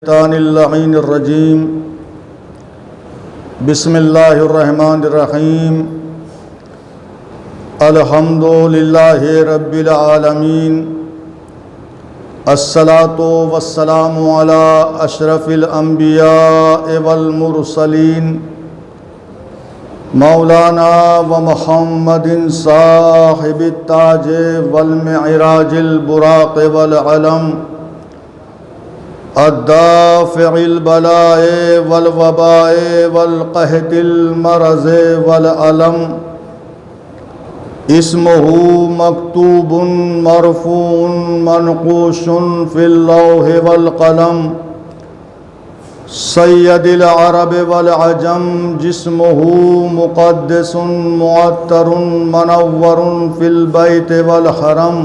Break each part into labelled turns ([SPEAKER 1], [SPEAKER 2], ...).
[SPEAKER 1] الشیطان اللعین الرجیم بسم اللہ الرحمن الرحیم الحمد للہ رب العالمین الصلاۃ والسلام علی اشرف الانبیاء والمرسلین مولانا و محمد صاحب التاج والمعراج البراق والعلم الدافع البلاء والوباء والقحط المرض والألم اسمه مكتوب مرفوع منقوش في اللوح والقلم سید العرب والعجم جسمه مقدس معطر منور في البيت والحرم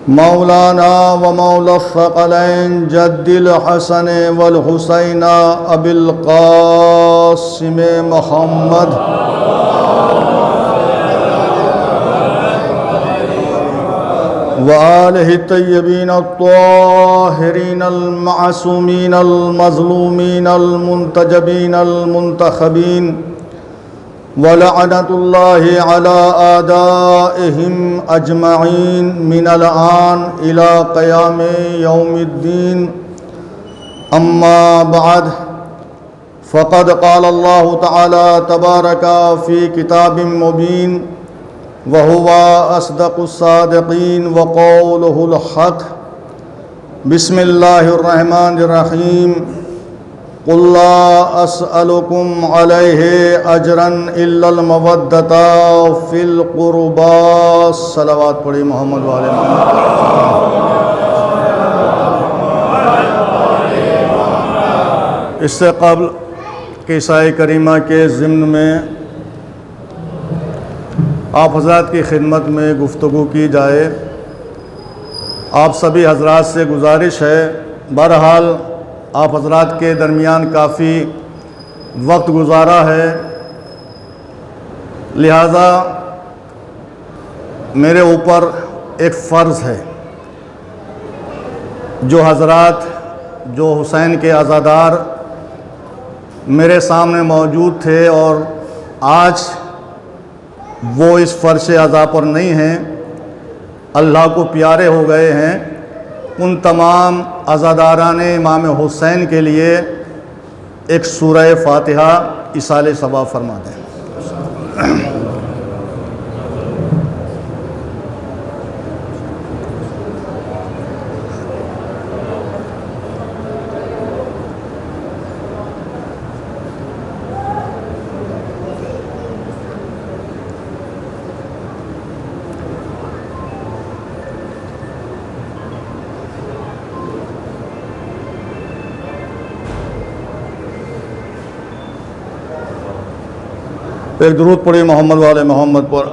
[SPEAKER 1] مولانا و مولا الثقلین جد الحسن والحسین ابی القاسم محمد وآلہ الطیبین الطاہرین المعصومین المظلومین المنتجبین المنتخبین ولعنت اللہ علی اعدائہم اجمعین من الآن الی قیام یوم الدین اما بعد فقد قال اللہ تعالی تبارک فی کتاب مبین وہو اصدق الصادقین وقولہ الحق بسم اللہ الرحمن الرحیم قل لا اسألكم علیہ اجرا الا المودۃ فی القربى صلوات پڑھی محمد وعلی محمد۔ اس سے قبل کہ عیسائی کریمہ کے ضمن میں آپ حضرات کی خدمت میں گفتگو کی جائے، آپ سبھی حضرات سے گزارش ہے، بہرحال آپ حضرات کے درمیان کافی وقت گزارا ہے، لہذا میرے اوپر ایک فرض ہے۔ جو حضرات جو حسین کے عزادار میرے سامنے موجود تھے اور آج وہ اس فرش عزا پر نہیں ہیں، اللہ کو پیارے ہو گئے ہیں، ان تمام عزاداران امام حسین کے لیے ایک سورہ فاتحہ ایصال ثواب فرما دیں۔ ایک درود پڑھی محمد والے محمد پر۔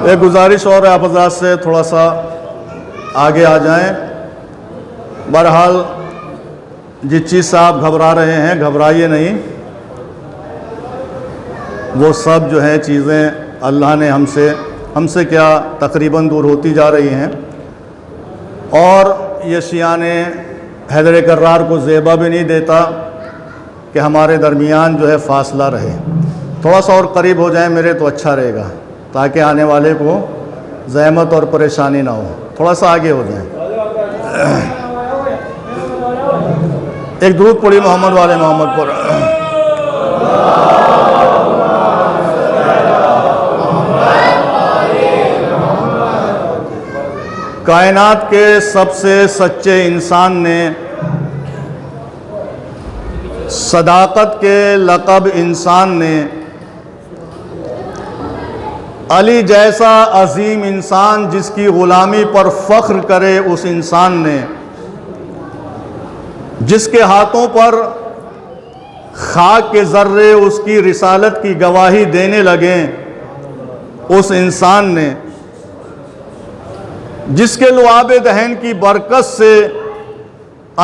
[SPEAKER 1] ایک گزارش اور آپ حضرات سے تھوڑا سا آگے آ جائیں۔ بہرحال جس چیز سے آپ گھبرا رہے ہیں گھبرائیے نہیں، وہ سب جو ہیں چیزیں اللہ نے ہم سے کیا تقریباً دور ہوتی جا رہی ہیں، اور یہ شیعان حیدر کرار کو زیبا بھی نہیں دیتا کہ ہمارے درمیان جو ہے فاصلہ رہے۔ تھوڑا سا اور قریب ہو جائیں میرے تو اچھا رہے گا، تاکہ آنے والے کو زحمت اور پریشانی نہ ہو۔ تھوڑا سا آگے ہو جائیں۔ ایک درود پڑھی محمد والے محمد پر۔ کائنات کے سب سے سچے انسان نے صداقت کے لقب انسان نے علی جیسا عظیم انسان جس کی غلامی پر فخر کرے اس انسان نے، جس کے ہاتھوں پر خاک کے ذرے اس کی رسالت کی گواہی دینے لگیں اس انسان نے، جس کے لعاب دہن کی برکت سے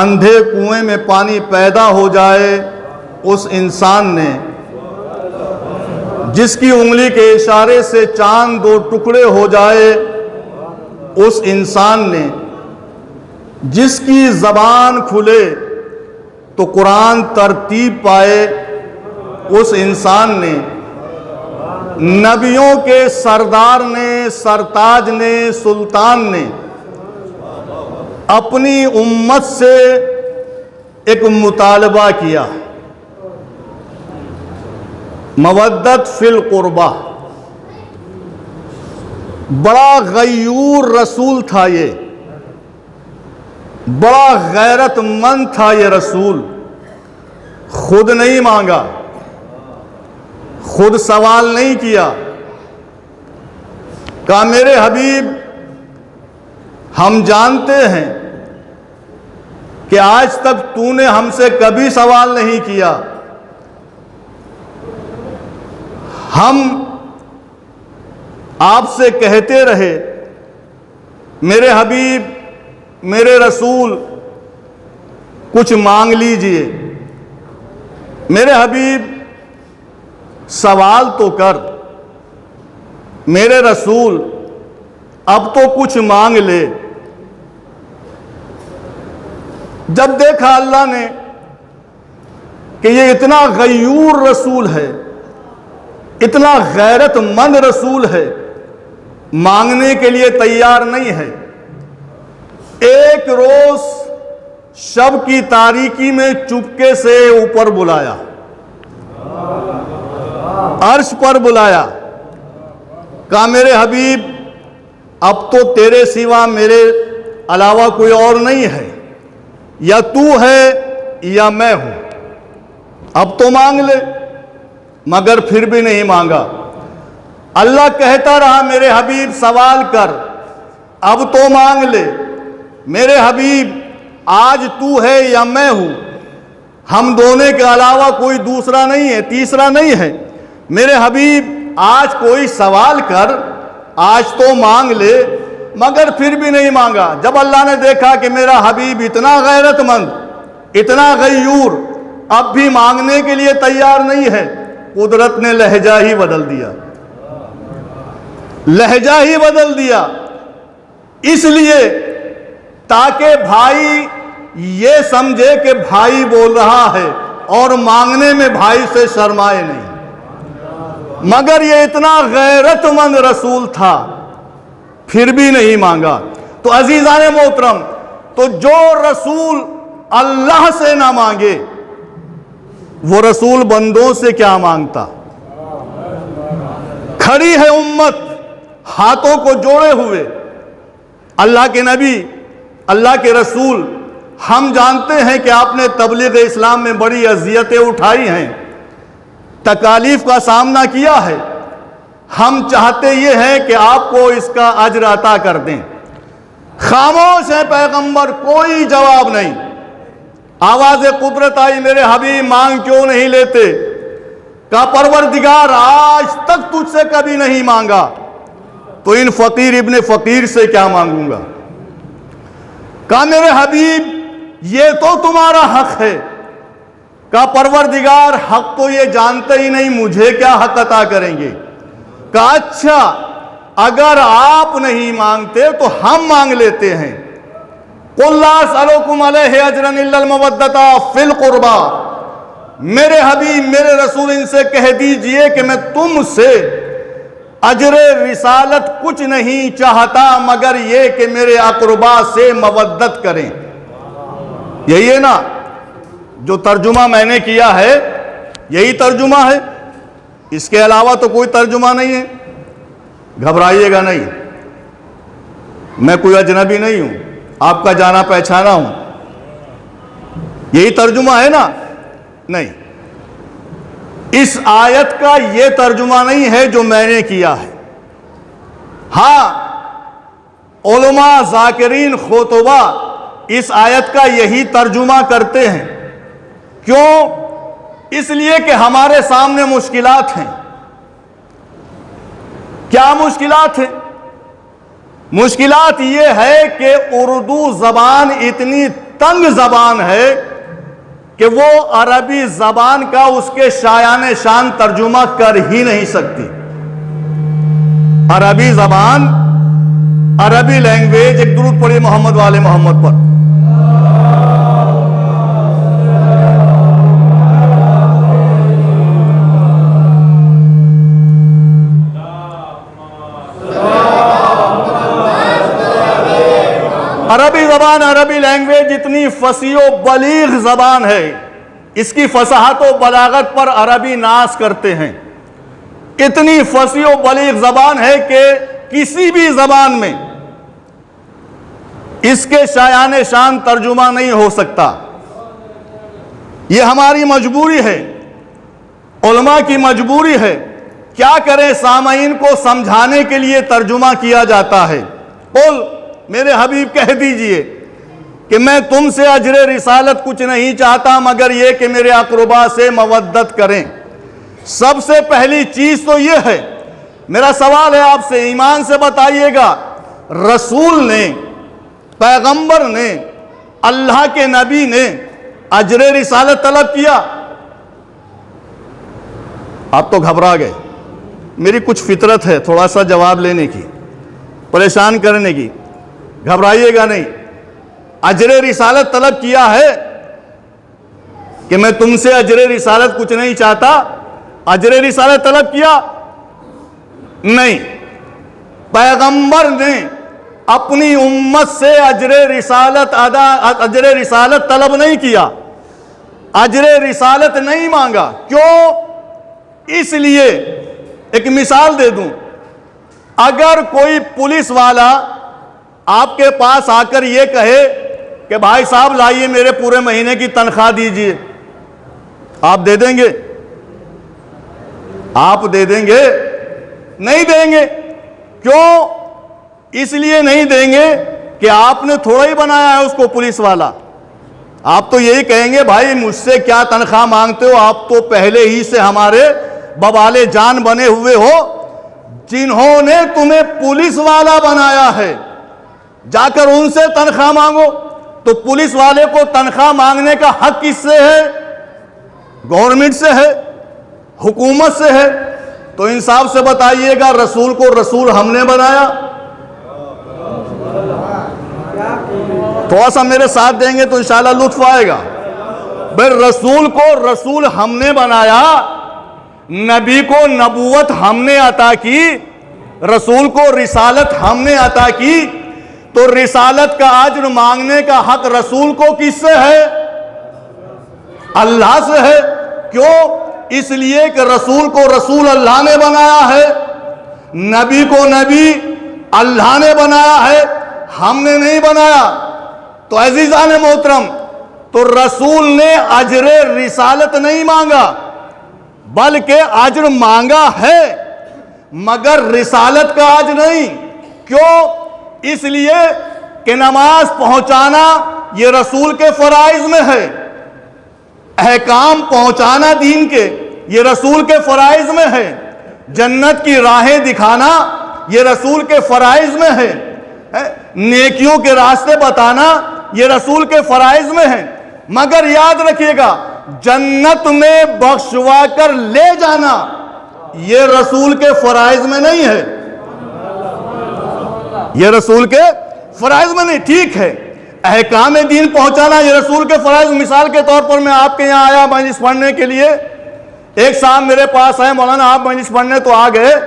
[SPEAKER 1] اندھے کنویں میں پانی پیدا ہو جائے اس انسان نے، جس کی انگلی کے اشارے سے چاند دو ٹکڑے ہو جائے اس انسان نے جس کی زبان کھلے تو قرآن ترتیب پائے، اس انسان نے نبیوں کے سردار نے، سرتاج نے، سلطان نے اپنی امت سے ایک مطالبہ کیا، مودت فی القربہ۔ بڑا غیور رسول تھا یہ، بڑا غیرت مند تھا یہ رسول۔ خود نہیں مانگا، خود سوال نہیں کیا، کہا میرے حبیب ہم جانتے ہیں کہ آج تک تو نے ہم سے کبھی سوال نہیں کیا، ہم آپ سے کہتے رہے میرے حبیب میرے رسول کچھ مانگ لیجئے، میرے حبیب سوال تو کر، میرے رسول اب تو کچھ مانگ لے۔ جب دیکھا اللہ نے کہ یہ اتنا غیور رسول ہے، اتنا غیرت مند رسول ہے، مانگنے کے لیے تیار نہیں ہے، ایک روز شب کی تاریکی میں چپکے سے اوپر بلایا، عرش پر بلایا، کہا میرے حبیب اب تو تیرے سوا میرے علاوہ کوئی اور نہیں ہے، یا تو ہے یا میں ہوں، اب تو مانگ لے۔ مگر پھر بھی نہیں مانگا۔ اللہ کہتا رہا میرے حبیب سوال کر، اب تو مانگ لے، میرے حبیب آج تو ہے یا میں ہوں، ہم دونوں کے علاوہ کوئی دوسرا نہیں ہے، تیسرا نہیں ہے، میرے حبیب آج کوئی سوال کر، آج تو مانگ لے۔ مگر پھر بھی نہیں مانگا۔ جب اللہ نے دیکھا کہ میرا حبیب اتنا غیرت مند، اتنا غیور، اب بھی مانگنے کے لیے تیار نہیں ہے، قدرت نے لہجہ ہی بدل دیا، لہجہ ہی بدل دیا، اس لیے تاکہ بھائی یہ سمجھے کہ بھائی بول رہا ہے اور مانگنے میں بھائی سے شرمائے نہیں۔ مگر یہ اتنا غیرت مند رسول تھا، پھر بھی نہیں مانگا۔ تو عزیزان محترم، تو جو رسول اللہ سے نہ مانگے وہ رسول بندوں سے کیا مانگتا؟ کھڑی ہے امت ہاتھوں کو جوڑے ہوئے، اللہ کے نبی، اللہ کے رسول، ہم جانتے ہیں کہ آپ نے تبلیغ اسلام میں بڑی اذیتیں اٹھائی ہیں، تکالیف کا سامنا کیا ہے، ہم چاہتے یہ ہیں کہ آپ کو اس کا اجر عطا کر دیں۔ خاموش ہے پیغمبر، کوئی جواب نہیں۔ آواز قدرت آئی میرے حبیب مانگ کیوں نہیں لیتے؟ کہا پروردگار آج تک تجھ سے کبھی نہیں مانگا، تو ان فقیر ابن فقیر سے کیا مانگوں گا؟ کہا میرے حبیب یہ تو تمہارا حق ہے۔ کہا پروردگار حق تو یہ جانتے ہی نہیں، مجھے کیا حق عطا کریں گے؟ کہا اچھا اگر آپ نہیں مانگتے تو ہم مانگ لیتے ہیں۔ قُلْ لَا أَسْأَلُكُمْ عَلَيْهِ أَجْرًا إِلَّا الْمَوَدَّةَ فِي الْقُرْبَى، میرے حبیب میرے رسول ان سے کہہ دیجئے کہ میں تم سے اجر رسالت کچھ نہیں چاہتا مگر یہ کہ میرے اقربا سے مودت کریں۔ یہی ہے نا جو ترجمہ میں نے کیا ہے، یہی ترجمہ ہے، اس کے علاوہ تو کوئی ترجمہ نہیں ہے۔ گھبرائیے گا نہیں، میں کوئی اجنبی نہیں ہوں، آپ کا جانا پہچانا ہوں۔ یہی ترجمہ ہے نا؟ نہیں، اس آیت کا یہ ترجمہ نہیں ہے جو میں نے کیا ہے۔ ہاں علماء ذاکرین خطبہ اس آیت کا یہی ترجمہ کرتے ہیں۔ کیوں؟ اس لیے کہ ہمارے سامنے مشکلات ہیں۔ کیا مشکلات ہیں؟ مشکلات یہ ہے کہ اردو زبان اتنی تنگ زبان ہے کہ وہ عربی زبان کا اس کے شایان شان ترجمہ کر ہی نہیں سکتی۔ عربی زبان عربی لینگویج، ایک درود پڑھیے محمد والے محمد پر۔ عربی زبان، عربی لینگویج اتنی فصیح و بلیغ زبان ہے، اس کی فصاحت و بلاغت پر عربی ناز کرتے ہیں۔ اتنی فصیح و بلیغ زبان ہے کہ کسی بھی زبان میں اس کے شایان شان ترجمہ نہیں ہو سکتا۔ یہ ہماری مجبوری ہے، علماء کی مجبوری ہے۔ کیا کریں، سامعین کو سمجھانے کے لیے ترجمہ کیا جاتا ہے۔ قل، میرے حبیب کہہ دیجئے کہ میں تم سے اجر رسالت کچھ نہیں چاہتا مگر یہ کہ میرے اقربا سے مودت کریں۔ سب سے پہلی چیز تو یہ ہے، میرا سوال ہے آپ سے، ایمان سے بتائیے گا، رسول نے، پیغمبر نے، اللہ کے نبی نے اجر رسالت طلب کیا؟ آپ تو گھبرا گئے۔ میری کچھ فطرت ہے تھوڑا سا جواب لینے کی، پریشان کرنے کی، گھبرائیے گا نہیں۔ اجر رسالت طلب کیا ہے کہ میں تم سے اجر رسالت کچھ نہیں چاہتا؟ اجر رسالت طلب کیا؟ نہیں۔ پیغمبر نے اپنی امت سے اجر رسالت طلب نہیں کیا، اجر رسالت نہیں مانگا۔ کیوں؟ اس لیے ایک مثال دے دوں، اگر کوئی پولیس والا آپ کے پاس آ کر یہ کہے کہ بھائی صاحب لائیے میرے پورے مہینے کی تنخواہ دیجئے، آپ دے دیں گے؟ آپ دے دیں گے؟ نہیں دیں گے۔ کیوں؟ اس لیے نہیں دیں گے کہ آپ نے تھوڑا ہی بنایا ہے اس کو پولیس والا۔ آپ تو یہی کہیں گے بھائی مجھ سے کیا تنخواہ مانگتے ہو، آپ تو پہلے ہی سے ہمارے بوالے جان بنے ہوئے ہو، جنہوں نے تمہیں پولیس والا بنایا ہے جا کر ان سے تنخواہ مانگو۔ تو پولیس والے کو تنخواہ مانگنے کا حق کس سے ہے؟ گورنمنٹ سے ہے، حکومت سے ہے۔ تو انصاف سے بتائیے گا، رسول کو رسول ہم نے بنایا؟ تھوڑا سا میرے ساتھ دیں گے تو انشاءاللہ لطف آئے گا۔ بھئی رسول کو رسول ہم نے بنایا، نبی کو نبوت ہم نے عطا کی، رسول کو رسالت ہم نے عطا کی، تو رسالت کا اجر مانگنے کا حق رسول کو کس سے ہے؟ اللہ سے ہے۔ کیوں؟ اس لیے کہ رسول کو رسول اللہ نے بنایا ہے، نبی کو نبی اللہ نے بنایا ہے، ہم نے نہیں بنایا۔ تو عزیزان محترم، تو رسول نے اجر رسالت نہیں مانگا بلکہ اجر مانگا ہے، مگر رسالت کا اجر نہیں۔ کیوں؟ اس لیے کہ نماز پہنچانا یہ رسول کے فرائض میں ہے، احکام پہنچانا دین کے یہ رسول کے فرائض میں ہے، جنت کی راہیں دکھانا یہ رسول کے فرائض میں ہے، نیکیوں کے راستے بتانا یہ رسول کے فرائض میں ہے۔ مگر یاد رکھیے گا، جنت میں بخشوا کر لے جانا یہ رسول کے فرائض میں نہیں ہے، یہ رسول کے فرائض میں نہیں۔ ٹھیک ہے، احکام دین پہنچانا یہ رسول کے فرائض۔ مثال کے طور پر میں آپ کے یہاں آیا مجلس پڑھنے کے لیے، ایک صاحب میرے پاس آئے، مولانا آپ مجلس پڑھنے تو آ گئے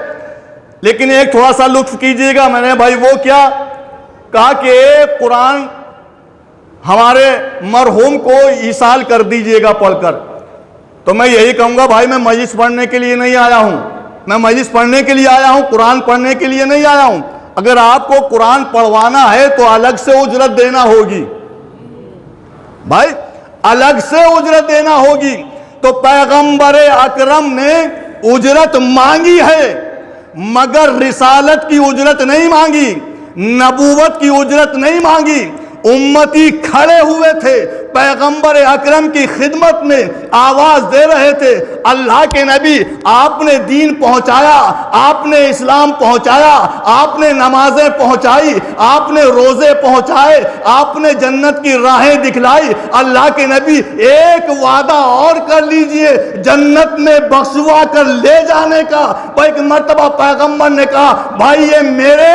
[SPEAKER 1] لیکن ایک تھوڑا سا لطف کیجئے گا۔ میں نے بھائی وہ کیا کہا کہ قرآن ہمارے مرحوم کو ایصال کر دیجئے گا پڑھ کر۔ تو میں یہی کہوں گا بھائی میں مجلس پڑھنے کے لیے نہیں آیا ہوں، میں مجلس پڑھنے کے لیے آیا ہوں، قرآن پڑھنے کے لیے نہیں آیا ہوں۔ اگر آپ کو قرآن پڑھوانا ہے تو الگ سے اجرت دینا ہوگی، بھائی الگ سے اجرت دینا ہوگی۔ تو پیغمبر اکرم نے اجرت مانگی ہے مگر رسالت کی اجرت نہیں مانگی، نبوت کی اجرت نہیں مانگی۔ امتی کھڑے ہوئے تھے، پیغمبر اکرم کی خدمت میں آواز دے رہے تھے، اللہ کے نبی آپ نے دین پہنچایا، آپ نے اسلام پہنچایا، آپ نے نمازیں پہنچائی، آپ نے روزے پہنچائے، آپ نے جنت کی راہیں دکھلائی۔ اللہ کے نبی ایک وعدہ اور کر لیجئے جنت میں بخشوا کر لے جانے کا۔ ایک مرتبہ پیغمبر نے کہا بھائی یہ میرے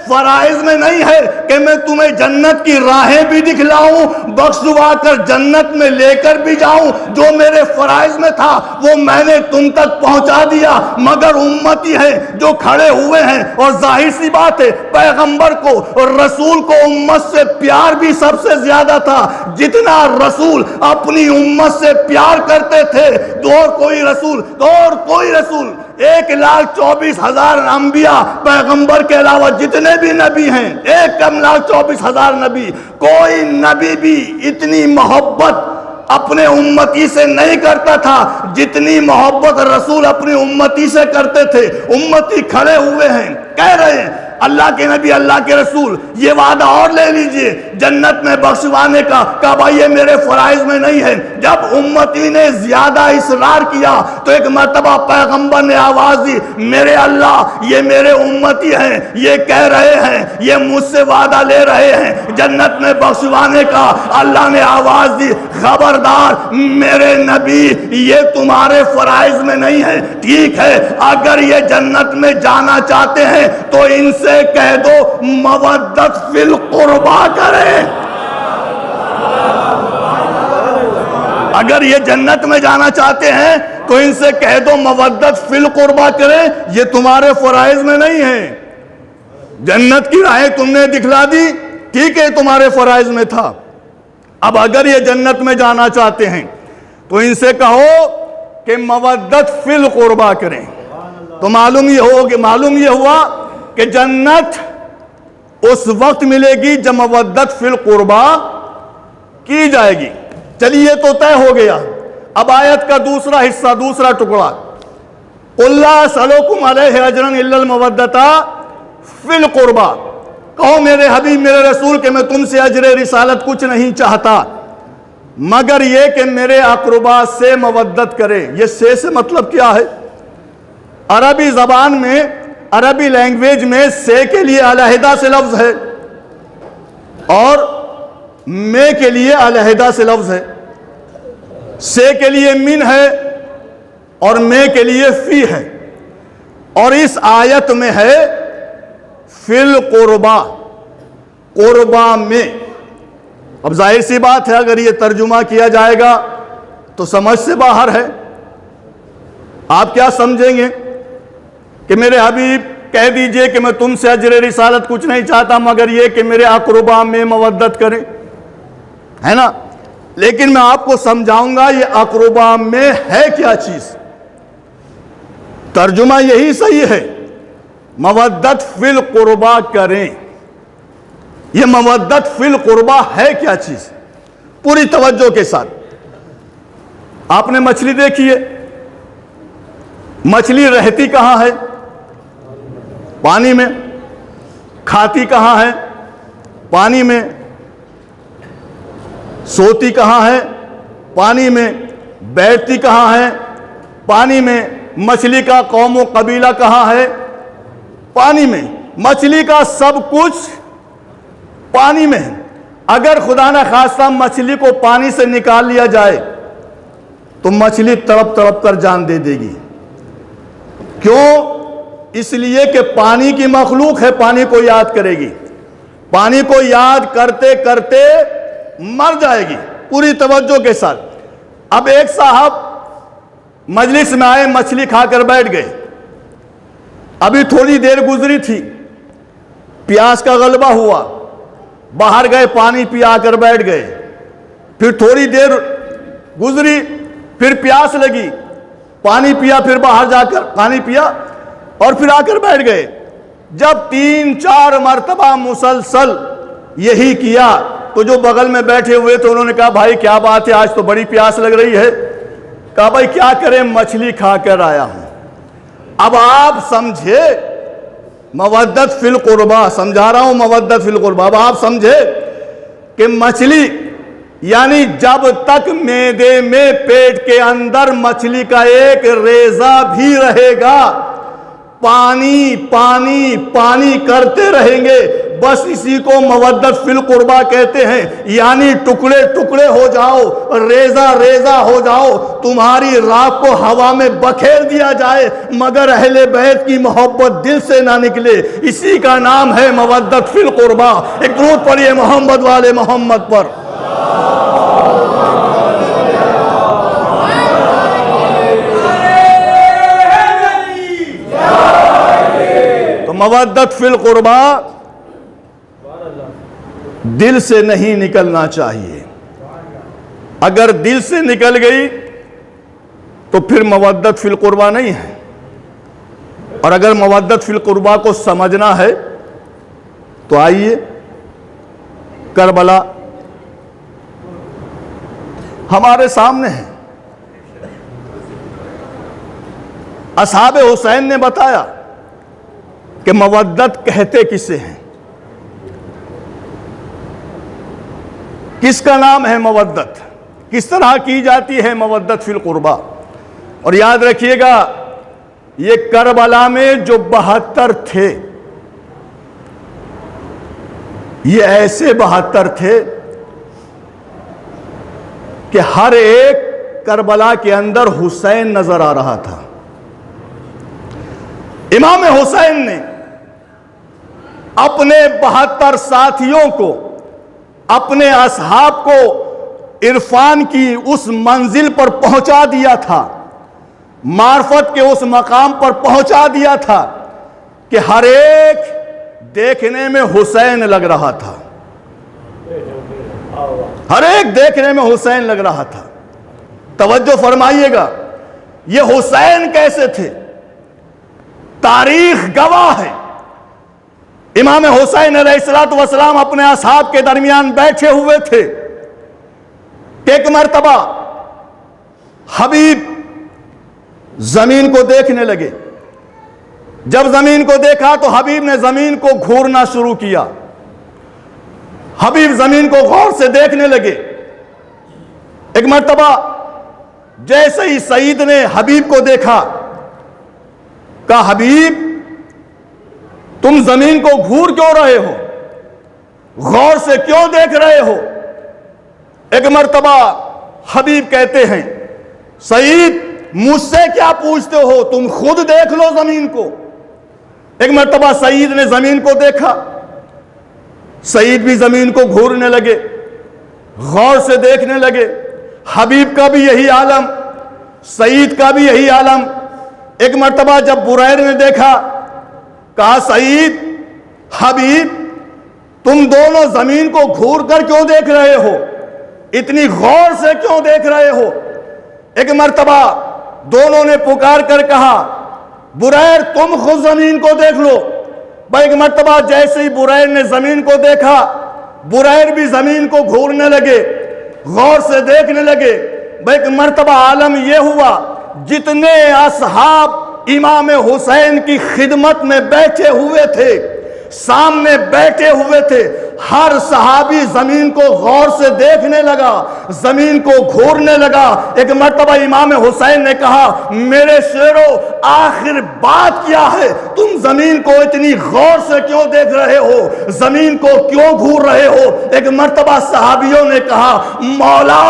[SPEAKER 1] فرائض میں نہیں ہے کہ میں تمہیں جنت کی راہیں بھی دکھلاؤں، بخشوا کر جنت میں لے کر بھی جاؤں۔ جو میرے فرائض میں تھا وہ میں نے تم تک پہنچا دیا، مگر امتی ہیں جو کھڑے ہوئے ہیں۔ اور ظاہر سی بات ہے، پیغمبر کو اور رسول کو امت سے پیار بھی سب سے زیادہ تھا۔ جتنا رسول اپنی امت سے پیار کرتے تھے، اور کوئی رسول 1,24,000 انبیاء پیغمبر کے علاوہ جتنے بھی نبی ہیں، 1,24,000 نبی، کوئی نبی بھی اتنی محبت اپنے امتی سے نہیں کرتا تھا جتنی محبت رسول اپنی امتی سے کرتے تھے۔ امتی کھڑے ہوئے ہیں، کہہ رہے ہیں اللہ کے نبی، اللہ کے رسول، یہ وعدہ اور لے لیجئے جنت میں بخشوانے کا۔ کہا بھائی یہ میرے فرائض میں نہیں ہے۔ جب امتی نے زیادہ اصرار کیا تو ایک مرتبہ پیغمبر نے آواز دی، میرے اللہ یہ میرے امتی ہیں، یہ کہہ رہے ہیں، یہ مجھ سے وعدہ لے رہے ہیں جنت میں بخشوانے کا۔ اللہ نے آواز دی، خبردار میرے نبی، یہ تمہارے فرائض میں نہیں ہے۔ ٹھیک ہے، اگر یہ جنت میں جانا چاہتے ہیں تو ان سے کہہ دو مودت فی القربا کریں۔ اگر یہ جنت میں جانا چاہتے ہیں تو ان سے کہہ دو مودت فی القربا کریں، یہ تمہارے فرائض میں نہیں ہے۔ جنت کی راہیں تم نے دکھلا دی، ٹھیک ہے تمہارے فرائض میں تھا۔ اب اگر یہ جنت میں جانا چاہتے ہیں تو ان سے کہو کہ مودت فی القربا کریں۔ تو معلوم یہ ہوا کہ جنت اس وقت ملے گی جب مودت فی القربا کی جائے گی۔ چلیے تو طے ہو گیا۔ اب آیت کا دوسرا حصہ، دوسرا ٹکڑا، قُلْ لَا أَسْأَلُكُمْ عَلَيْهِ أَجْرًا إِلَّا الْمَوَدَّةَ فِي الْقُرْبَى۔ کہو میرے حبیب، میرے رسول، کہ میں تم سے اجر رسالت کچھ نہیں چاہتا مگر یہ کہ میرے اقربا سے مودت کرے۔ یہ سے مطلب کیا ہے؟ عربی زبان میں، عربی لینگویج میں سے کے لیے علیحدہ سے لفظ ہے اور میں کے لیے علیحدہ سے لفظ ہے۔ سے کے لیے من ہے اور میں کے لیے فی ہے، اور اس آیت میں ہے فی القربا، قربا میں۔ اب ظاہر سی بات ہے اگر یہ ترجمہ کیا جائے گا تو سمجھ سے باہر ہے۔ آپ کیا سمجھیں گے کہ میرے حبیب کہہ دیجئے کہ میں تم سے اجر رسالت کچھ نہیں چاہتا مگر یہ کہ میرے اقربا میں مودت کریں، ہے نا؟ لیکن میں آپ کو سمجھاؤں گا یہ اقربا میں ہے کیا چیز۔ ترجمہ یہی صحیح ہے، مودت فی القربا کریں۔ یہ مودت فی القربا ہے کیا چیز؟ پوری توجہ کے ساتھ آپ نے مچھلی دیکھی ہے، مچھلی رہتی کہاں ہے؟ پانی میں۔ کھاتی کہاں ہے؟ پانی میں۔ سوتی کہاں ہے؟ پانی میں۔ بیٹھتی کہاں ہے؟ پانی میں۔ مچھلی کا قوم و قبیلہ کہاں ہے؟ پانی میں۔ مچھلی کا سب کچھ پانی میں ہے۔ اگر خدا نہ خواستہ مچھلی کو پانی سے نکال لیا جائے تو مچھلی تڑپ تڑپ کر جان دے دے گی۔ کیوں؟ اس لیے کہ پانی کی مخلوق ہے، پانی کو یاد کرے گی، پانی کو یاد کرتے کرتے مر جائے گی۔ پوری توجہ کے ساتھ۔ اب ایک صاحب مجلس میں آئے، مچھلی کھا کر بیٹھ گئے۔ ابھی تھوڑی دیر گزری تھی، پیاس کا غلبہ ہوا، باہر گئے، پانی پیا کر بیٹھ گئے۔ پھر تھوڑی دیر گزری، پھر پیاس لگی، پانی پیا، پھر باہر جا کر پانی پیا اور پھر آ کر بیٹھ گئے۔ جب 3-4 مرتبہ مسلسل یہی کیا تو جو بغل میں بیٹھے ہوئے تھے انہوں نے کہا بھائی کیا بات ہے، آج تو بڑی پیاس لگ رہی ہے۔ کہا بھائی کیا کریں، مچھلی کھا کر آیا ہوں۔ اب آپ سمجھے مودت فی القربا، سمجھا رہا ہوں مودت فی القربا۔ اب آپ سمجھے کہ مچھلی یعنی جب تک معدے میں، پیٹ کے اندر مچھلی کا ایک ریزہ بھی رہے گا پانی پانی پانی کرتے رہیں گے، بس اسی کو مودت فی القربہ کہتے ہیں، یعنی ٹکڑے ٹکڑے ہو جاؤ، ریزہ ریزہ ہو جاؤ، تمہاری راکھ کو ہوا میں بکھیر دیا جائے مگر اہل بیت کی محبت دل سے نہ نکلے، اسی کا نام ہے مودت فی القربہ۔ ایک درود پڑھیے محمد والے محمد پر۔ تو مودت فی القربہ دل سے نہیں نکلنا چاہیے، اگر دل سے نکل گئی تو پھر مودت فی القربہ نہیں ہے۔ اور اگر مودت فی القربہ کو سمجھنا ہے تو آئیے کربلا ہمارے سامنے ہے۔ اصحاب حسین نے بتایا کہ مودت کہتے کسے ہیں، کس کا نام ہے مودت، کس طرح کی جاتی ہے مودت فی القربہ۔ اور یاد رکھیے گا یہ کربلا میں جو 72 تھے، یہ ایسے 72 تھے کہ ہر ایک کربلا کے اندر حسین نظر آ رہا تھا۔ امام حسین نے اپنے 72 ساتھیوں کو، اپنے اصحاب کو عرفان کی اس منزل پر پہنچا دیا تھا، معرفت کے اس مقام پر پہنچا دیا تھا کہ ہر ایک دیکھنے میں حسین لگ رہا تھا، ہر ایک دیکھنے میں حسین لگ رہا تھا۔ توجہ فرمائیے گا، یہ حسین کیسے تھے؟ تاریخ گواہ ہے۔ امام حسین علیہ السلام اپنے اصحاب کے درمیان بیٹھے ہوئے تھے، ایک مرتبہ حبیب زمین کو دیکھنے لگے۔ جب زمین کو دیکھا تو حبیب نے زمین کو گھورنا شروع کیا۔ حبیب زمین کو غور سے دیکھنے لگے۔ ایک مرتبہ جیسے ہی سعید نے حبیب کو دیکھا، کہا حبیب تم زمین کو گھور کیوں رہے ہو، غور سے کیوں دیکھ رہے ہو؟ ایک مرتبہ حبیب کہتے ہیں سعید مجھ سے کیا پوچھتے ہو، تم خود دیکھ لو زمین کو۔ ایک مرتبہ سعید نے زمین کو دیکھا، سعید بھی زمین کو گھورنے لگے، غور سے دیکھنے لگے۔ حبیب کا بھی یہی عالم، سعید کا بھی یہی عالم۔ ایک مرتبہ جب بریر نے دیکھا، کہا سعید حبیب تم دونوں زمین کو گھور کر کیوں دیکھ رہے ہو، اتنی غور سے کیوں دیکھ رہے ہو؟ ایک مرتبہ دونوں نے پکار کر کہا بریر تم خود زمین کو دیکھ لو۔ ایک مرتبہ جیسے ہی بریر نے زمین کو دیکھا، بریر بھی زمین کو گھورنے لگے، غور سے دیکھنے لگے۔ ایک مرتبہ عالم یہ ہوا، جتنے اصحاب امام حسین کی خدمت میں بیٹھے ہوئے تھے، سامنے بیٹھے ہوئے تھے، ہر صحابی زمین کو غور سے دیکھنے لگا، زمین کو گھورنے لگا۔ ایک مرتبہ امام حسین نے کہا میرے شیرو آخر بات کیا ہے، تم زمین کو اتنی غور سے کیوں دیکھ رہے ہو، زمین کو کیوں گھور رہے ہو؟ ایک مرتبہ صحابیوں نے کہا مولا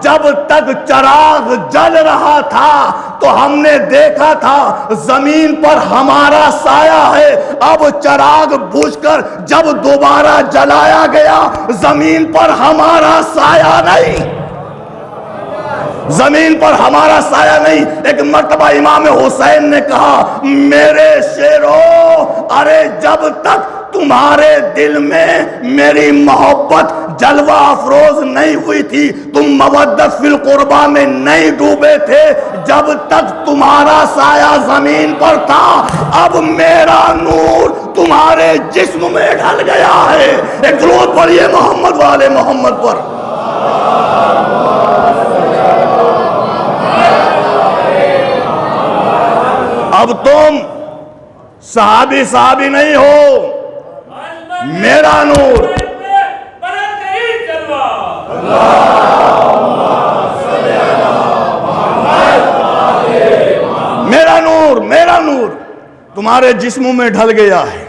[SPEAKER 1] جب تک چراغ جل رہا تھا تو ہم نے دیکھا تھا زمین پر ہمارا سایہ ہے، اب چراغ بجھ کر جب دوبارہ جلایا گیا زمین پر ہمارا سایہ نہیں، زمین پر ہمارا سایہ نہیں۔ ایک مرتبہ امام حسین نے کہا میرے شیرو ارے جب تک تمہارے دل میں میری محبت جلوہ افروز نہیں ہوئی تھی، تم مودت فی القربہ میں نہیں ڈوبے تھے، جب تک تمہارا سایہ زمین پر تھا، اب میرا نور تمہارے جسم میں ڈھل گیا ہے۔ ایک درود پڑھیے محمد والے محمد پر۔ اب تم صحابی نہیں ہو، میرا نور میرا نور تمہارے جسموں میں ڈھل گیا ہے،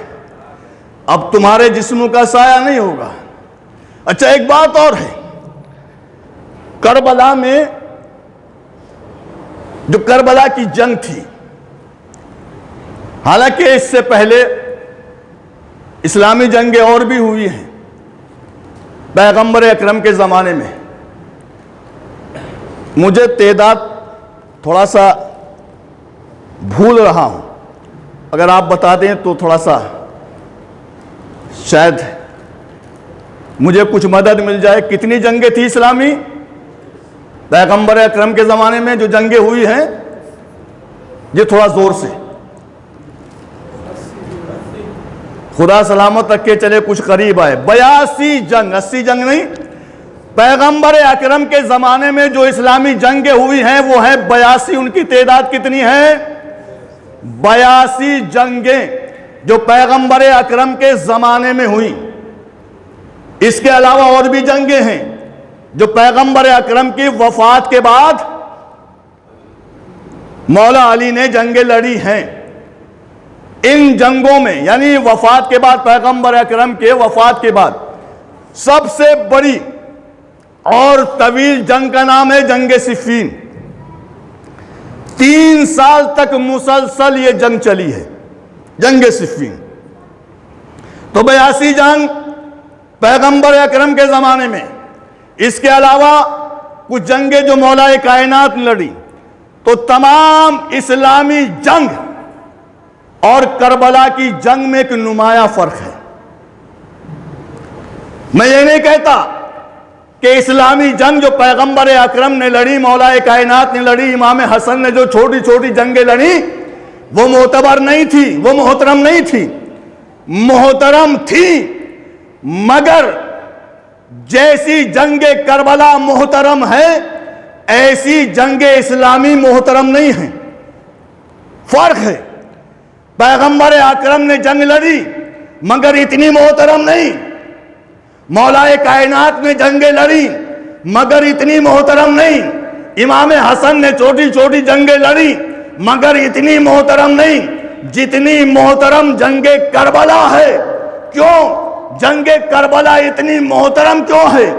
[SPEAKER 1] اب تمہارے جسموں کا سایہ نہیں ہوگا۔ اچھا ایک بات اور ہے، کربلا میں جو کربلا کی جنگ تھی، حالانکہ اس سے پہلے اسلامی جنگیں اور بھی ہوئی ہیں پیغمبر اکرم کے زمانے میں، مجھے تعداد تھوڑا سا بھول رہا ہوں، اگر آپ بتا دیں تو تھوڑا سا شاید مجھے کچھ مدد مل جائے۔ کتنی جنگیں تھی اسلامی پیغمبر اکرم کے زمانے میں جو جنگیں ہوئی ہیں؟ یہ تھوڑا زور سے، خدا سلامت رکھ کے چلے کچھ قریب آئے۔ 82 جنگ، 80 جنگ نہیں، پیغمبر اکرم کے زمانے میں جو اسلامی جنگیں ہوئی ہیں وہ ہیں 82۔ ان کی تعداد کتنی ہے؟ 82 جنگیں جو پیغمبر اکرم کے زمانے میں ہوئی۔ اس کے علاوہ اور بھی جنگیں ہیں جو پیغمبر اکرم کی وفات کے بعد مولا علی نے جنگیں لڑی ہیں۔ ان جنگوں میں یعنی وفات کے بعد، پیغمبر اکرم کے وفات کے بعد سب سے بڑی اور طویل جنگ کا نام ہے جنگ صفین۔ 3 سال تک مسلسل یہ جنگ چلی ہے، جنگ صفین۔ تو 82 جنگ پیغمبر اکرم کے زمانے میں، اس کے علاوہ کچھ جنگیں جو مولا کائنات لڑی۔ تو تمام اسلامی جنگ اور کربلا کی جنگ میں ایک نمایاں فرق ہے۔ میں یہ نہیں کہتا کہ اسلامی جنگ جو پیغمبر اکرم نے لڑی، مولا کائنات نے لڑی، امام حسن نے جو چھوٹی چھوٹی جنگیں لڑی وہ معتبر نہیں تھی، وہ محترم نہیں تھی، محترم تھی، مگر جیسی جنگ کربلا محترم ہے ایسی جنگ اسلامی محترم نہیں ہیں، فرق ہے۔ پیغمبر اکرم نے جنگ لڑی مگر اتنی محترم نہیں، مولا کائنات نے جنگیں لڑی مگر اتنی محترم نہیں، امام حسن نے چھوٹی چھوٹی جنگیں لڑی مگر اتنی محترم نہیں جتنی محترم جنگ کربلا ہے۔ کیوں جنگ کربلا اتنی محترم کیوں ہے؟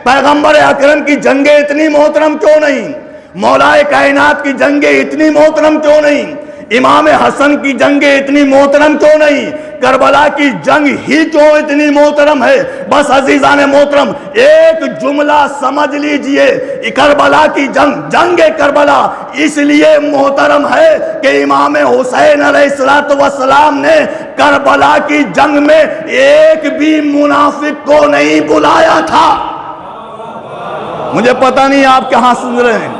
[SPEAKER 1] پیغمبر اکرم کی جنگیں اتنی محترم کیوں نہیں؟ مولا کائنات کی جنگیں اتنی محترم کیوں نہیں؟ امام حسن کی جنگیں اتنی محترم کیوں نہیں؟ کربلا کی جنگ ہی کیوں اتنی محترم ہے؟ بس عزیزان محترم ایک جملہ سمجھ لیجئے، کربلا کی جنگ، جنگ کربلا اس لیے محترم ہے کہ امام حسین علیہ السلام نے کربلا کی جنگ میں ایک بھی منافق کو نہیں بلایا تھا۔ مجھے پتہ نہیں آپ کہاں سن رہے ہیں،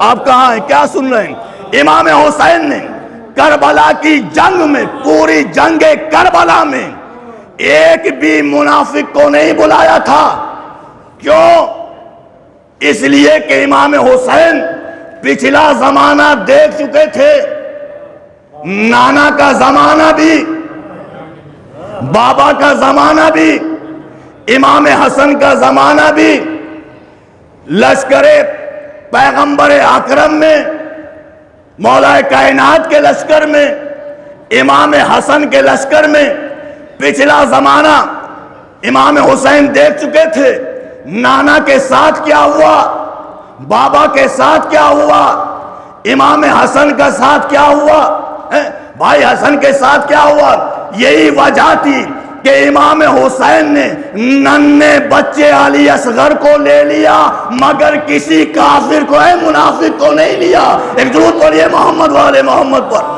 [SPEAKER 1] آپ کہاں ہیں، کیا سن رہے ہیں؟ امام حسین نے کربلا کی جنگ میں، پوری جنگ کربلا میں ایک بھی منافق کو نہیں بلایا تھا۔ کیوں؟ اس لیے کہ امام حسین پچھلا زمانہ دیکھ چکے تھے، نانا کا زمانہ بھی، بابا کا زمانہ بھی، امام حسن کا زمانہ بھی، لشکر پیغمبر اکرم میں، مولا کائنات کے لشکر میں، امام حسن کے لشکر میں پچھلا زمانہ امام حسین دیکھ چکے تھے۔ نانا کے ساتھ کیا ہوا، بابا کے ساتھ کیا ہوا، امام حسن کا ساتھ کیا ہوا، بھائی حسن کے ساتھ کیا ہوا۔ یہی وجہ تھی کہ امام حسین نے ننھے بچے علی اصغر کو لے لیا مگر کسی کافر کو، منافق کو نہیں لیا۔ ایک درود پڑھیے محمد والے محمد پر۔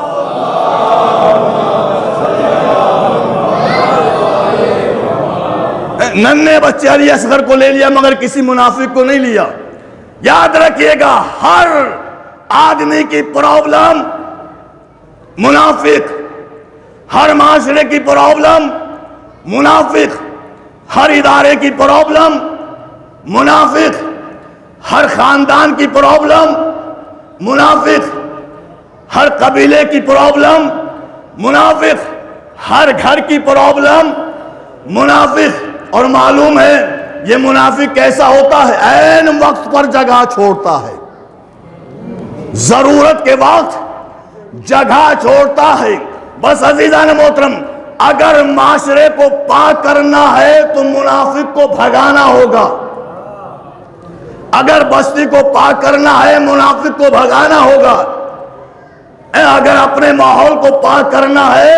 [SPEAKER 1] ننھے بچے علی اصغر کو لے لیا مگر کسی منافق کو نہیں لیا۔ یاد رکھیے گا ہر آدمی کی پرابلم منافق، ہر معاشرے کی پرابلم منافق، ہر ادارے کی پرابلم منافق، ہر خاندان کی پرابلم منافق، ہر قبیلے کی پرابلم منافق، ہر گھر کی پرابلم منافق۔ اور معلوم ہے یہ منافق کیسا ہوتا ہے؟ عین وقت پر جگہ چھوڑتا ہے، ضرورت کے وقت جگہ چھوڑتا ہے، بس عزیزان محترم، اگر معاشرے کو پاک کرنا ہے تو منافق کو بھگانا ہوگا. اگر بستی کو پاک کرنا ہے منافق کو بھگانا ہوگا. اگر اپنے ماحول کو پاک کرنا ہے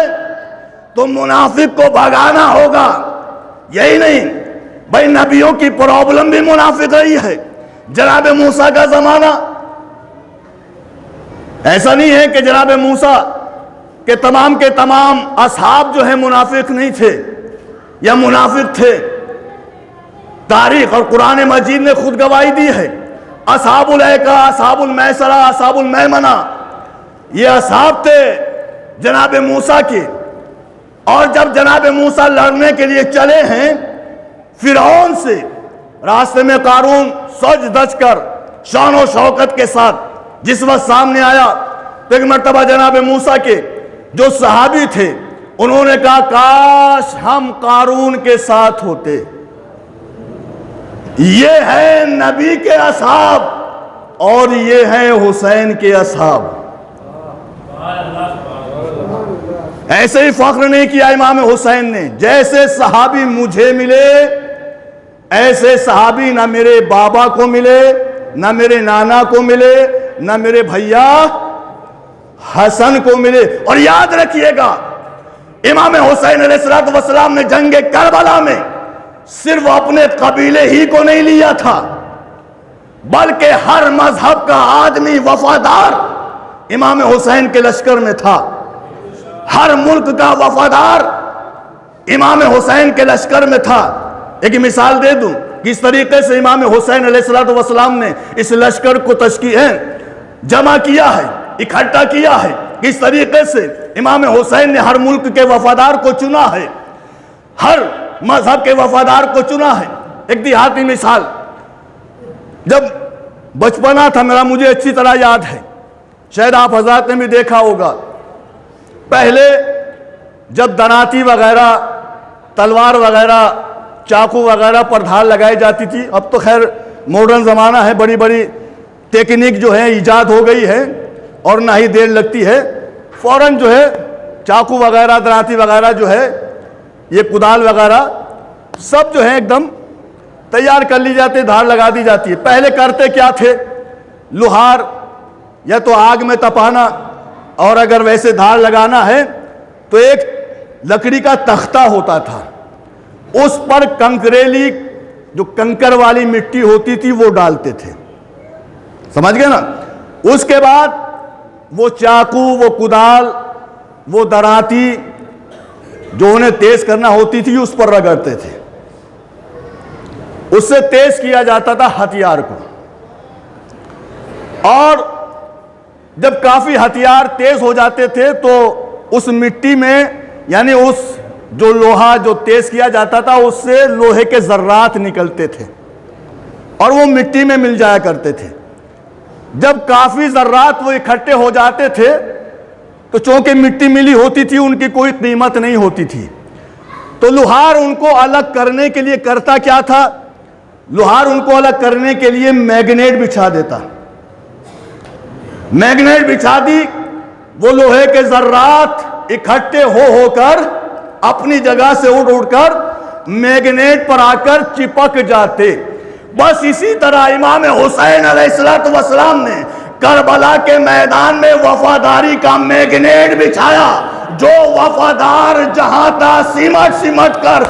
[SPEAKER 1] تو منافق کو بھگانا ہوگا. یہی نہیں بھائی، نبیوں کی پرابلم بھی منافق رہی ہے. جناب موسیٰ کا زمانہ ایسا نہیں ہے کہ جناب موسیٰ کے تمام اصحاب جو ہیں منافق نہیں تھے یا منافق تھے. تاریخ اور قرآن مجید نے خود گواہی دی ہے. اصحاب الایکہ، اصحاب المیسرہ، اصحاب المیمنہ، یہ اصحاب تھے جناب موسیٰ کے. اور جب جناب موسیٰ لڑنے کے لیے چلے ہیں فرعون سے، راستے میں قارون سج دج کر شان و شوکت کے ساتھ جس وقت سامنے آیا تو ایک مرتبہ جناب موسیٰ کے جو صحابی تھے انہوں نے کہا کاش ہم قارون کے ساتھ ہوتے. یہ ہے نبی کے اصحاب اور یہ ہے حسین کے اصحاب. ایسے ہی فخر نہیں کیا امام حسین نے، جیسے صحابی مجھے ملے ایسے صحابی نہ میرے بابا کو ملے، نہ میرے نانا کو ملے، نہ میرے بھیا حسن کو ملے. اور یاد رکھیے گا امام حسین علیہ السلام نے جنگ کربلا میں صرف اپنے قبیلے ہی کو نہیں لیا تھا، بلکہ ہر مذہب کا آدمی وفادار امام حسین کے لشکر میں تھا. ہر ملک کا وفادار امام حسین کے لشکر میں تھا. ایک مثال دے دوں کس طریقے سے امام حسین علیہ السلام نے اس لشکر کو جمع کیا ہے، اکٹھا کیا ہے. کس طریقے سے امام حسین نے ہر ملک کے وفادار کو چنا ہے، ہر مذہب کے وفادار کو چنا ہے. ایک دیہاتی مثال، جب بچپنا تھا میرا مجھے اچھی طرح یاد ہے، شاید آپ حضرات نے بھی دیکھا ہوگا، پہلے جب دناتی وغیرہ، تلوار وغیرہ، چاقو وغیرہ پر دھار لگائی جاتی تھی، اب تو خیر ماڈرن زمانہ ہے، بڑی بڑی ٹیکنیک جو ہے ایجاد ہو گئی ہے اور نہ ہی دیر لگتی ہے، فوراً جو ہے چاقو وغیرہ، دناتی وغیرہ جو ہے، یہ کدال وغیرہ سب جو ہے ایک دم تیار کر لی جاتی، دھار لگا دی جاتی ہے. پہلے کرتے کیا تھے، لوہار یا تو آگ میں تپانا، اور اگر ویسے دھار لگانا ہے تو ایک لکڑی کا تختہ ہوتا تھا، اس پر کنکریلی جو کنکر والی مٹی ہوتی تھی وہ ڈالتے تھے. سمجھ گئے نا؟ اس کے بعد وہ چاقو، وہ کدال، وہ دراتی جو انہیں تیز کرنا ہوتی تھی اس پر رگڑتے تھے. اس سے تیز کیا جاتا تھا ہتھیار کو. اور جب کافی ہتھیار تیز ہو جاتے تھے تو اس مٹی میں، یعنی اس جو لوہا جو تیز کیا جاتا تھا اس سے لوہے کے ذرات نکلتے تھے اور وہ مٹی میں مل جایا کرتے تھے. جب کافی ذرات وہ اکٹھے ہو جاتے تھے تو چونکہ مٹی ملی ہوتی تھی ان کی کوئی قیمت نہیں ہوتی تھی، تو لوہار ان کو الگ کرنے کے لیے کرتا کیا تھا، لوہار ان کو الگ کرنے کے لیے میگنیٹ بچھا دیتا. میگنیٹ بچھا دی، وہ لوہے کے ذرات اکٹھے ہو کر اپنی جگہ سے اٹھ کر میگنیٹ پر آ کر چپک جاتے. بس اسی طرح امام حسین علیہ السلام نے کربلا کے میدان میں وفاداری کا میگنیٹ بچھایا. جو وفادار جہاں تھا سمٹ کر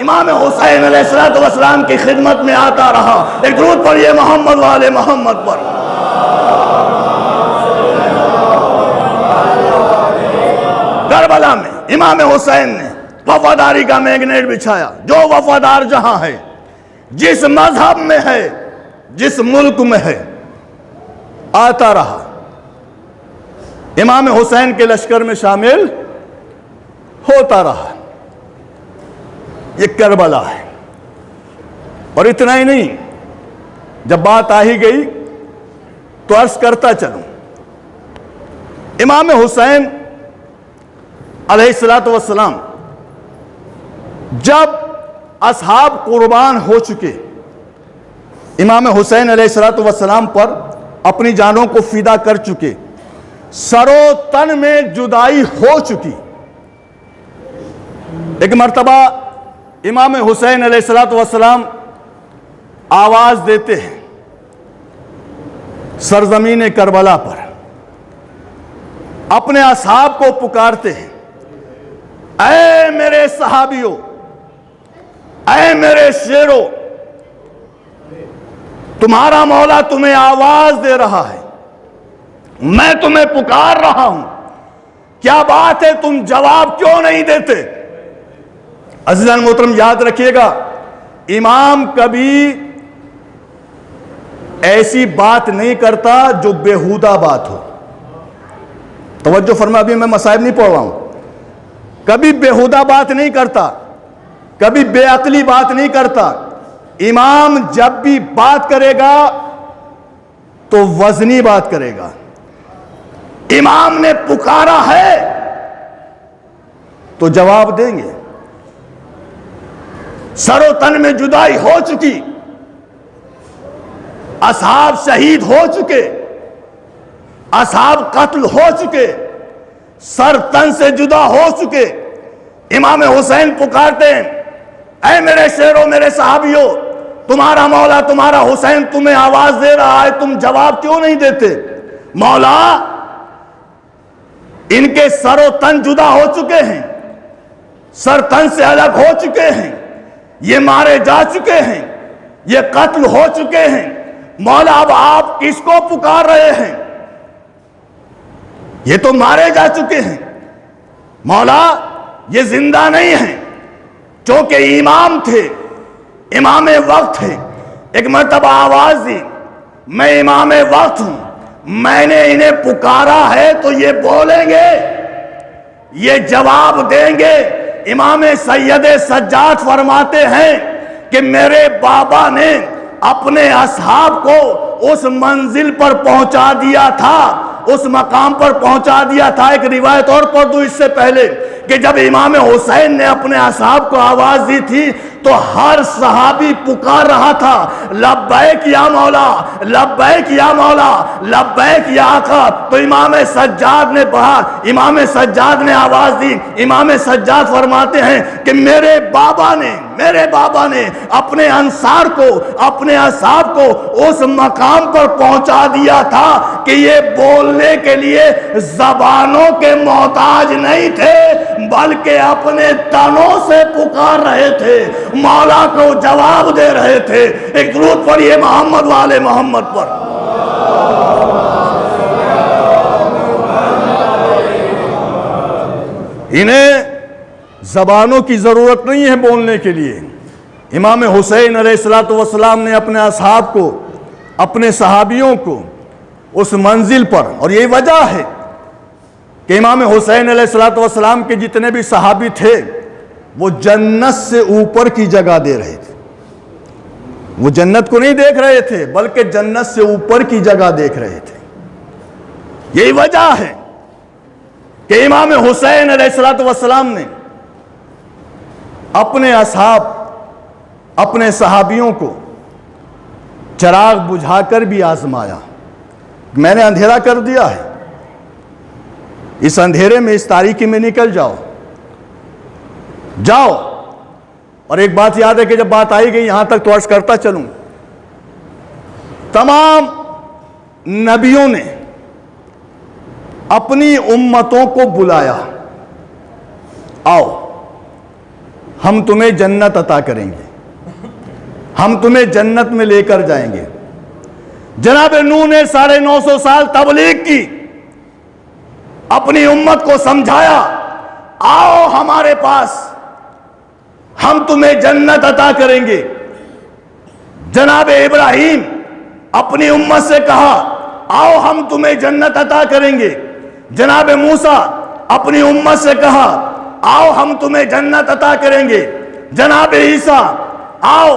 [SPEAKER 1] امام حسین علیہ السلام کی خدمت میں آتا رہا. ایک درود پڑھیے محمد والے محمد پر. کربلا میں امام حسین نے وفاداری کا میگنیٹ بچھایا. جو وفادار جہاں ہے، جس مذہب میں ہے، جس ملک میں ہے، آتا رہا، امام حسین کے لشکر میں شامل ہوتا رہا. یہ کربلا ہے. اور اتنا ہی نہیں، جب بات آ ہی گئی تو عرض کرتا چلوں، امام حسین علیہ السلام جب اصحاب قربان ہو چکے، امام حسین علیہ السلام پر اپنی جانوں کو فدا کر چکے، سر و تن میں جدائی ہو چکی۔ ایک مرتبہ امام حسین علیہ الصلوۃ والسلام آواز دیتے ہیں سرزمین کربلا پر، اپنے اصحاب کو پکارتے ہیں، اے میرے صحابیوں، اے میرے شیرو، تمہارا مولا تمہیں آواز دے رہا ہے، میں تمہیں پکار رہا ہوں، کیا بات ہے تم جواب کیوں نہیں دیتے؟ عزیزان محترم یاد رکھیے گا، امام کبھی ایسی بات نہیں کرتا جو بیہودہ بات ہو۔ توجہ فرما، ابھی میں مصائب نہیں پڑھ رہا ہوں۔ کبھی بیہودہ بات نہیں کرتا، کبھی بے عقلی بات نہیں کرتا۔ امام جب بھی بات کرے گا تو وزنی بات کرے گا۔ امام نے پکارا ہے تو جواب دیں گے۔ سر و تن میں جدائی ہو چکی، اصحاب شہید ہو چکے، اصحاب قتل ہو چکے، سر تن سے جدا ہو چکے۔ امام حسین پکارتے ہیں، اے میرے شیرو، میرے صحابیوں، تمہارا مولا، تمہارا حسین تمہیں آواز دے رہا ہے، تم جواب کیوں نہیں دیتے؟ مولا، ان کے سر و تن جدا ہو چکے ہیں، سر تن سے الگ ہو چکے ہیں، یہ مارے جا چکے ہیں، یہ قتل ہو چکے ہیں۔ مولا، اب آپ کس کو پکار رہے ہیں؟ یہ تو مارے جا چکے ہیں۔ مولا، یہ زندہ نہیں ہیں، چونکہ امام تھے، امام وقت تھے۔ ایک مرتبہ آواز دی، میں امام وقت ہوں، میں نے انہیں پکارا ہے تو یہ بولیں گے، یہ جواب دیں گے۔ امام سید سجاد فرماتے ہیں کہ میرے بابا نے اپنے اصحاب کو اس منزل پر پہنچا دیا تھا، اس مقام پر پہنچا دیا تھا۔ ایک روایت اور پڑھ دوں اس سے پہلے کہ جب امام حسین نے اپنے اصحاب کو آواز دی تھی تو ہر صحابی پکار رہا تھا، لبیک یا مولا، لبیک یا مولا، لبیک یا آقا۔ تو امام سجاد نے پڑھا، امام سجاد نے آواز دی۔ امام سجاد فرماتے ہیں کہ میرے بابا نے اپنے انصار کو، اپنے اصحاب کو اس مقام پر پہنچا دیا تھا کہ یہ بولنے کے لیے زبانوں کے محتاج نہیں تھے، بلکہ اپنے تنوں سے پکار رہے تھے، مولا کو جواب دے رہے تھے۔ ایک درود پڑھیے محمد والے محمد پر۔ انہیں زبانوں کی ضرورت نہیں ہے بولنے کے لیے۔ امام حسین علیہ الصلوۃ والسلام نے اپنے اصحاب کو، اپنے صحابیوں کو اس منزل پر، اور یہی وجہ ہے کہ امام حسین علیہ الصلوۃ والسلام کے جتنے بھی صحابی تھے وہ جنت سے اوپر کی جگہ دے رہے تھے۔ وہ جنت کو نہیں دیکھ رہے تھے بلکہ جنت سے اوپر کی جگہ دیکھ رہے تھے۔ یہی وجہ ہے کہ امام حسین علیہ الصلوۃ والسلام نے اپنے اصحاب، اپنے صحابیوں کو چراغ بجھا کر بھی آزمایا۔ میں نے اندھیرا کر دیا ہے، اس اندھیرے میں، اس تاریکی میں نکل جاؤ۔ اور ایک بات یاد ہے کہ جب بات آئی گئی یہاں تک تو عرض کرتا چلوں، تمام نبیوں نے اپنی امتوں کو بلایا، آؤ ہم تمہیں جنت عطا کریں گے، ہم تمہیں جنت میں لے کر جائیں گے۔ جناب نوح نے 950 سال تبلیغ کی، اپنی امت کو سمجھایا، آؤ ہمارے پاس، ہم تمہیں جنت عطا کریں گے۔ جناب ابراہیم اپنی امت سے کہا، آؤ ہم تمہیں جنت عطا کریں گے۔ جناب موسیٰ اپنی امت سے کہا، آؤ ہم تمہیں جنت عطا کریں گے۔ جناب عیسیٰ، آؤ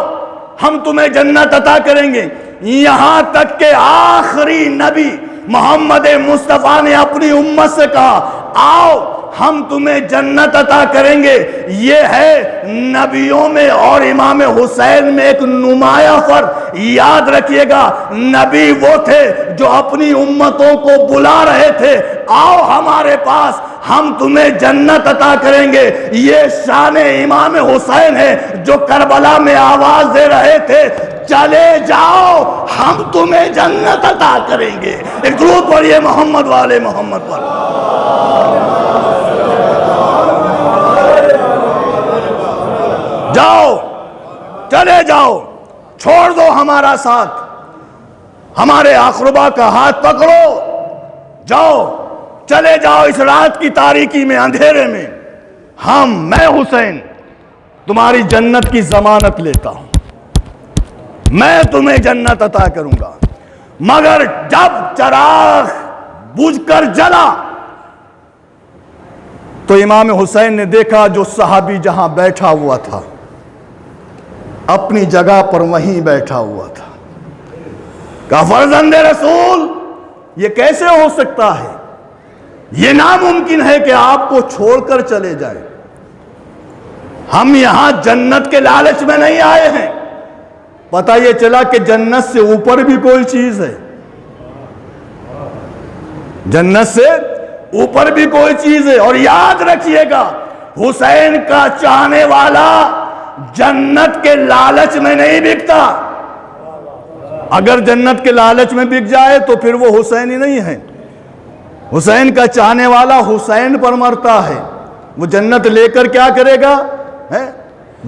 [SPEAKER 1] ہم تمہیں جنت عطا کریں گے۔ یہاں تک کہ آخری نبی محمد مصطفیٰ نے اپنی امت سے کہا، آؤ ہم تمہیں جنت عطا کریں گے۔ یہ ہے نبیوں میں اور امام حسین میں ایک نمایاں فرق۔ یاد رکھیے گا، نبی وہ تھے جو اپنی امتوں کو بلا رہے تھے، آؤ ہمارے پاس، ہم تمہیں جنت عطا کریں گے۔ یہ شان امام حسین ہے جو کربلا میں آواز دے رہے تھے، چلے جاؤ ہم تمہیں جنت عطا کریں گے۔ ایک درود پڑھیے محمد والے محمد پر۔ جاؤ، چلے جاؤ، چھوڑ دو ہمارا ساتھ، ہمارے اقربا کا ہاتھ پکڑو، جاؤ، چلے جاؤ اس رات کی تاریکی میں، اندھیرے میں، میں حسین تمہاری جنت کی ضمانت لیتا ہوں، میں تمہیں جنت عطا کروں گا۔ مگر جب چراغ بجھ کر جلا تو امام حسین نے دیکھا جو صحابی جہاں بیٹھا ہوا تھا، اپنی جگہ پر وہیں بیٹھا ہوا تھا۔ کہا فرزند رسول، یہ کیسے ہو سکتا ہے؟ یہ ناممکن ہے کہ آپ کو چھوڑ کر چلے جائیں۔ ہم یہاں جنت کے لالچ میں نہیں آئے ہیں، پتہ یہ چلا کہ جنت سے اوپر بھی کوئی چیز ہے، جنت سے اوپر بھی کوئی چیز ہے۔ اور یاد رکھیے گا، حسین کا چاہنے والا جنت کے لالچ میں نہیں بکتا۔ اگر جنت کے لالچ میں بک جائے تو پھر وہ حسین ہی نہیں ہے۔ حسین کا چاہنے والا حسین پر مرتا ہے، وہ جنت لے کر کیا کرے گا؟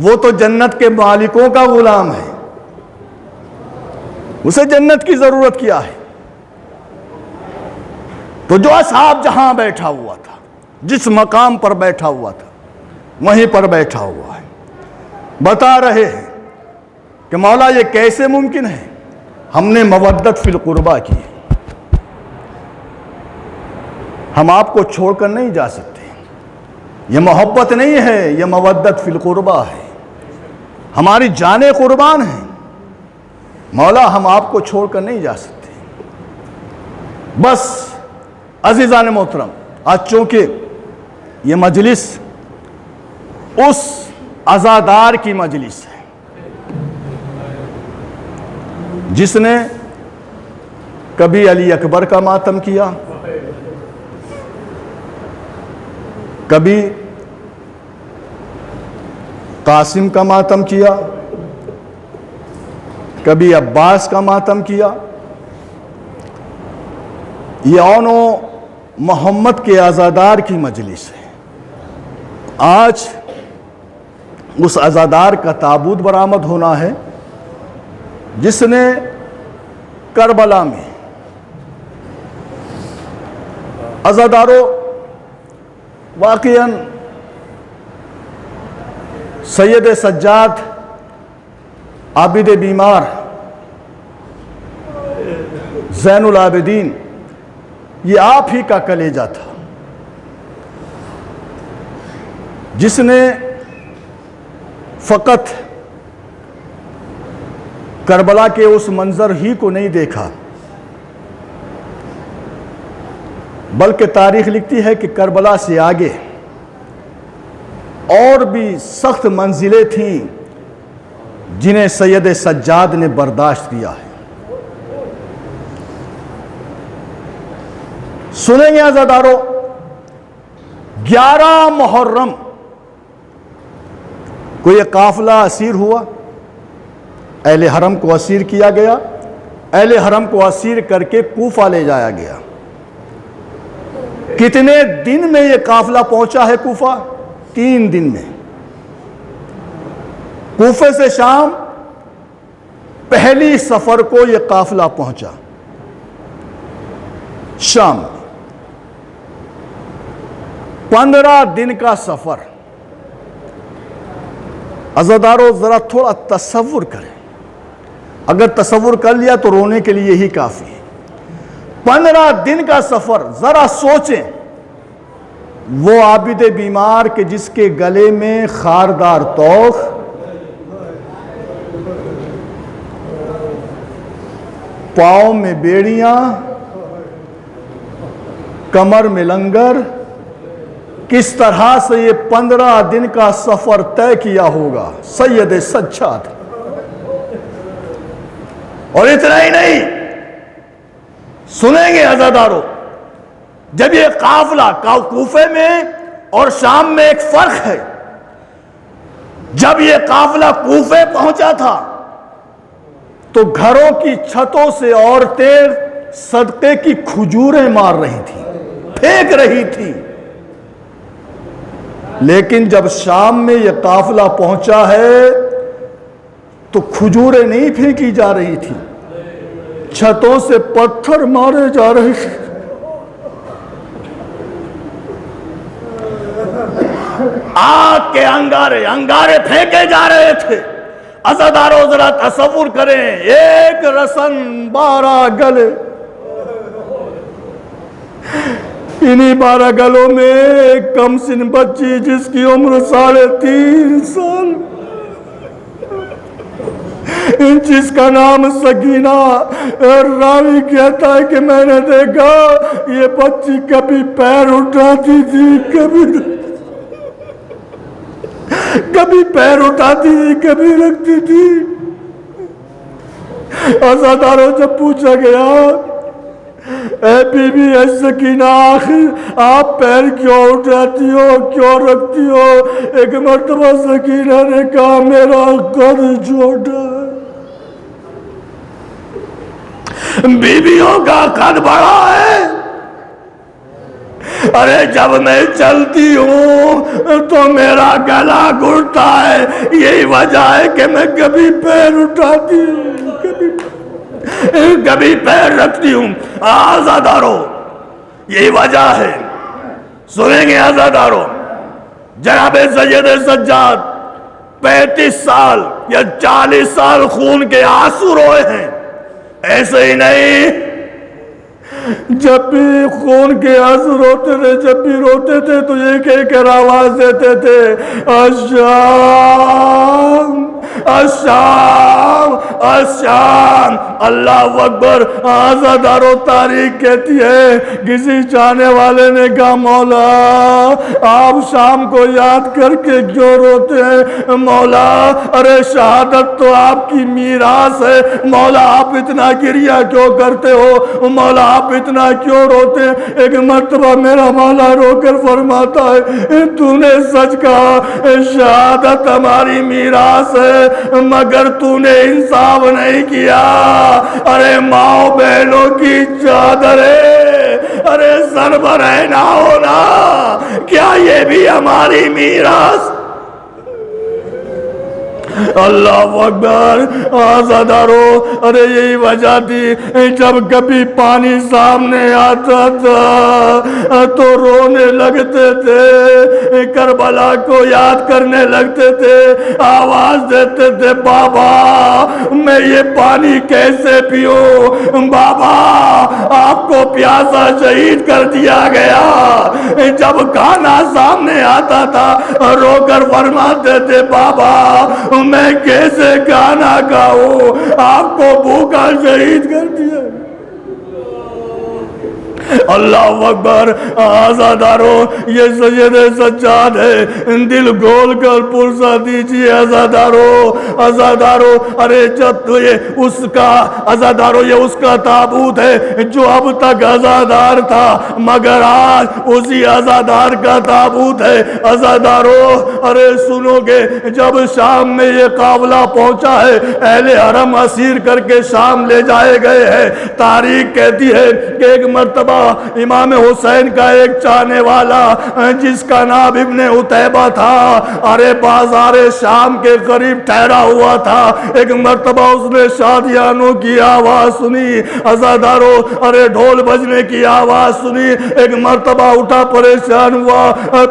[SPEAKER 1] وہ تو جنت کے مالکوں کا غلام ہے، اسے جنت کی ضرورت کیا ہے؟ تو جو اصحاب جہاں بیٹھا ہوا تھا، جس مقام پر بیٹھا ہوا تھا، وہیں پر بیٹھا ہوا ہے، بتا رہے ہیں کہ مولا یہ کیسے ممکن ہے؟ ہم نے مودت فی القربہ کی، ہم آپ کو چھوڑ کر نہیں جا سکتے، یہ محبت نہیں ہے، یہ مودت فی القربہ ہے، ہماری جانیں قربان ہیں، مولا ہم آپ کو چھوڑ کر نہیں جا سکتے۔ بس عزیزان محترم، آج چونکہ یہ مجلس اس عزادار کی مجلس ہے جس نے کبھی علی اکبر کا ماتم کیا، کبھی قاسم کا ماتم کیا، کبھی عباس کا ماتم کیا۔ یہ اونو محمد کے عزادار کی مجلس ہے۔ آج اس عزادار کا تابوت برآمد ہونا ہے جس نے کربلا میں عزاداروں واقعاً سید سجاد عابد بیمار زین العابدین یہ آپ ہی کا کلیجہ تھا، جس نے فقط کربلا کے اس منظر ہی کو نہیں دیکھا، بلکہ تاریخ لکھتی ہے کہ کربلا سے آگے اور بھی سخت منزلیں تھیں جنہیں سید سجاد نے برداشت کیا ہے۔ سنیں گے عزاداروں، 11 محرم کو یہ قافلہ اسیر ہوا، اہل حرم کو اسیر کیا گیا، اہل حرم کو اسیر کر کے کوفہ لے جایا گیا۔ کتنے دن میں یہ قافلہ پہنچا ہے کوفہ؟ 3 دن میں۔ کوفے سے شام پہلی سفر کو یہ قافلہ پہنچا، شام 15 دن کا سفر۔ عزاداروں ذرا تھوڑا تصور کریں، اگر تصور کر لیا تو رونے کے لیے ہی کافی ہے۔ 15 دن کا سفر، ذرا سوچیں، وہ عابد بیمار کے جس کے گلے میں خاردار توخ، پاؤں میں بیڑیاں، کمر میں لنگر، کس طرح سے یہ 15 دن کا سفر طے کیا ہوگا سید سجاد. اور اتنا ہی نہیں، سنیں گے عزادارو، جب یہ قافلہ کوفے میں اور شام میں ایک فرق ہے، جب یہ قافلہ کوفے پہنچا تھا تو گھروں کی چھتوں سے عورتیں صدقے کی کھجوریں مار رہی تھیں، پھینک رہی تھیں. لیکن جب شام میں یہ قافلہ پہنچا ہے تو کھجوریں نہیں پھینکی جا رہی تھی، چھتوں سے پتھر مارے جا رہے تھے. آگ کے انگارے پھینکے جا رہے تھے. عزادارو ذرا تصور کریں، ایک رسن 12 گلے، انہی 12 گلوں میں ایک کم سن بچی جس کی عمر 3.5 سال، جس کا نام سکینہ. راوی کہتا ہے کہ میں نے دیکھا یہ بچی کبھی پیر اٹھاتی تھی، کبھی پیر اٹھاتی تھی، کبھی رکھتی تھی. عزاداروں جب پوچھا گیا اے بی بی اے سکینہ، آخر آپ پیر کیوں اٹھاتی ہو، کیوں رکھتی ہو؟ ایک مرتبہ سکینہ نے کہا میرا قد چھوٹا ہے. بیویوں کا قد بڑا ہے. ارے جب میں چلتی ہوں تو میرا گلا گھٹتا ہے، یہی وجہ ہے کہ میں کبھی پیر اٹھاتی ہوں، کبھی پیر رکھتی ہوں. عزادارو یہی وجہ ہے. سنیں گے عزادارو، جناب سید سجاد 35 سال یا 40 سال خون کے آنسو روئے ہیں. ایسے ہی نہیں، جب بھی خون کے آنسو روتے تھے، جب بھی روتے تھے تو یہ کہہ کر آواز دیتے تھے الشام الشام الشام. اللہ اکبر. عزادارو تاریخ کہتی ہے کسی چاہنے والے نے کہا مولا آپ شام کو یاد کر کے کیوں روتے ہیں؟ مولا ارے شہادت تو آپ کی میراث ہے، مولا آپ اتنا گریہ کیوں کرتے ہو، مولا آپ اتنا کیوں روتے ہیں؟ ایک مرتبہ میرا مولا رو کر فرماتا ہے تو نے سچ کہا، شہادت ہماری میراث ہے مگر تو نے انصاف نہیں کیا. ارے ماں بہنوں کی چادریں ارے سر پر ہے نہ ہونا، کیا یہ بھی ہماری میراث؟ اللہ اکبر. عزادارو ارے یہی وجہ تھی جب کبھی پانی سامنے آتا تھا تو رونے لگتے تھے، کربلا کو یاد کرنے لگتے تھے، آواز دیتے تھے بابا میں یہ پانی کیسے پیوں، بابا آپ کو پیاسا شہید کر دیا گیا. جب کھانا سامنے آتا تھا رو کر فرماتے تھے بابا میں کیسے کھانا کھاؤں، آپ کو بھوکا شہید کر دیا. اللہ اکبر. عزادارو یہ سید سجاد ہے، دل کھول کر پرسہ دیجیے عزادارو. ارے جب تو یہ اس کا عزادارو یہ اس کا تابوت ہے جو اب تک عزادار تھا مگر آج اسی عزادار کا تابوت ہے. عزادارو ارے سنو گے جب شام میں یہ قافلہ پہنچا ہے، اہل حرم اسیر کر کے شام لے جائے گئے ہیں. تاریخ کہتی ہے کہ ایک مرتبہ امام حسین کا ایک چاہنے والا جس کا نام ابن عتیبہ تھا، ارے بازار شام کے قریب ٹھہرا ہوا تھا. ایک مرتبہ اس نے شادیانوں کی آواز سنی. عزادارو ارے ڈھول بجنے کی آواز سنی. ایک مرتبہ اٹھا پریشان ہوا،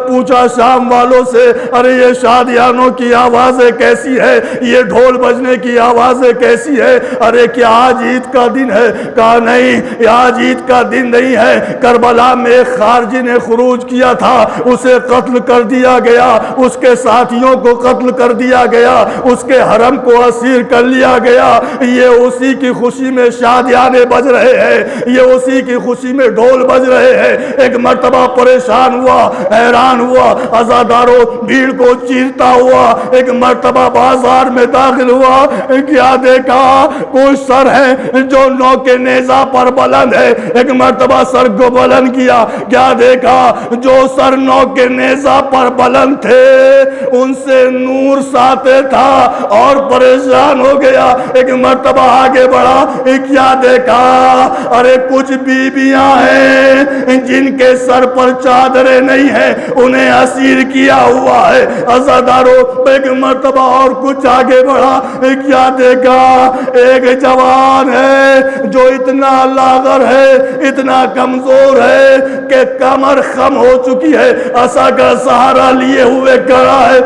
[SPEAKER 1] پوچھا شام والوں سے ارے یہ شادیانوں کی آوازیں کیسی ہے، یہ ڈھول بجنے کی آوازیں کیسی ہے؟ ارے کیا آج عید کا دن ہے؟ کہا نہیں آج عید کا دن نہیں نہیں ہے۔ کربلا میں ایک خارجی نے خروج کیا تھا، اسے قتل کر دیا گیا، اس کے ساتھیوں کو قتل کر دیا گیا، اس کے حرم کو اسیر کر لیا گیا۔ یہ اسی کی خوشی میں شادیانے بج رہے ہیں، یہ اسی کی خوشی میں ڈھول بج رہے ہیں۔ ایک مرتبہ پریشان ہوا، حیران ہوا، عزاداروں بھیڑ کو چیرتا ہوا ایک مرتبہ بازار میں داخل ہوا۔ کیا دیکھا؟ کوئی سر ہے جو نوک نیزہ پر بلند ہے۔ ایک مرتبہ سر کو بلند کیا، کیا دیکھا؟ جو سر نوک نیزہ پر بلند تھے ان سے نور ساتے تھا اور پریشان ہو گیا۔ ایک مرتبہ آگے بڑھا، کیا دیکھا؟ ارے کچھ بیویاں ہیں جن کے سر پر چادریں نہیں ہیں، انہیں اسیر کیا ہوا ہے۔ عزاداروں ایک مرتبہ اور کچھ آگے بڑھا، کیا دیکھا؟ ایک جوان ہے جو اتنا لاغر ہے، اتنا کمزور ہے کہ کمر خم ہو چکی ہے، عصا کا سہارا لیے ہوئے کھڑا ہے۔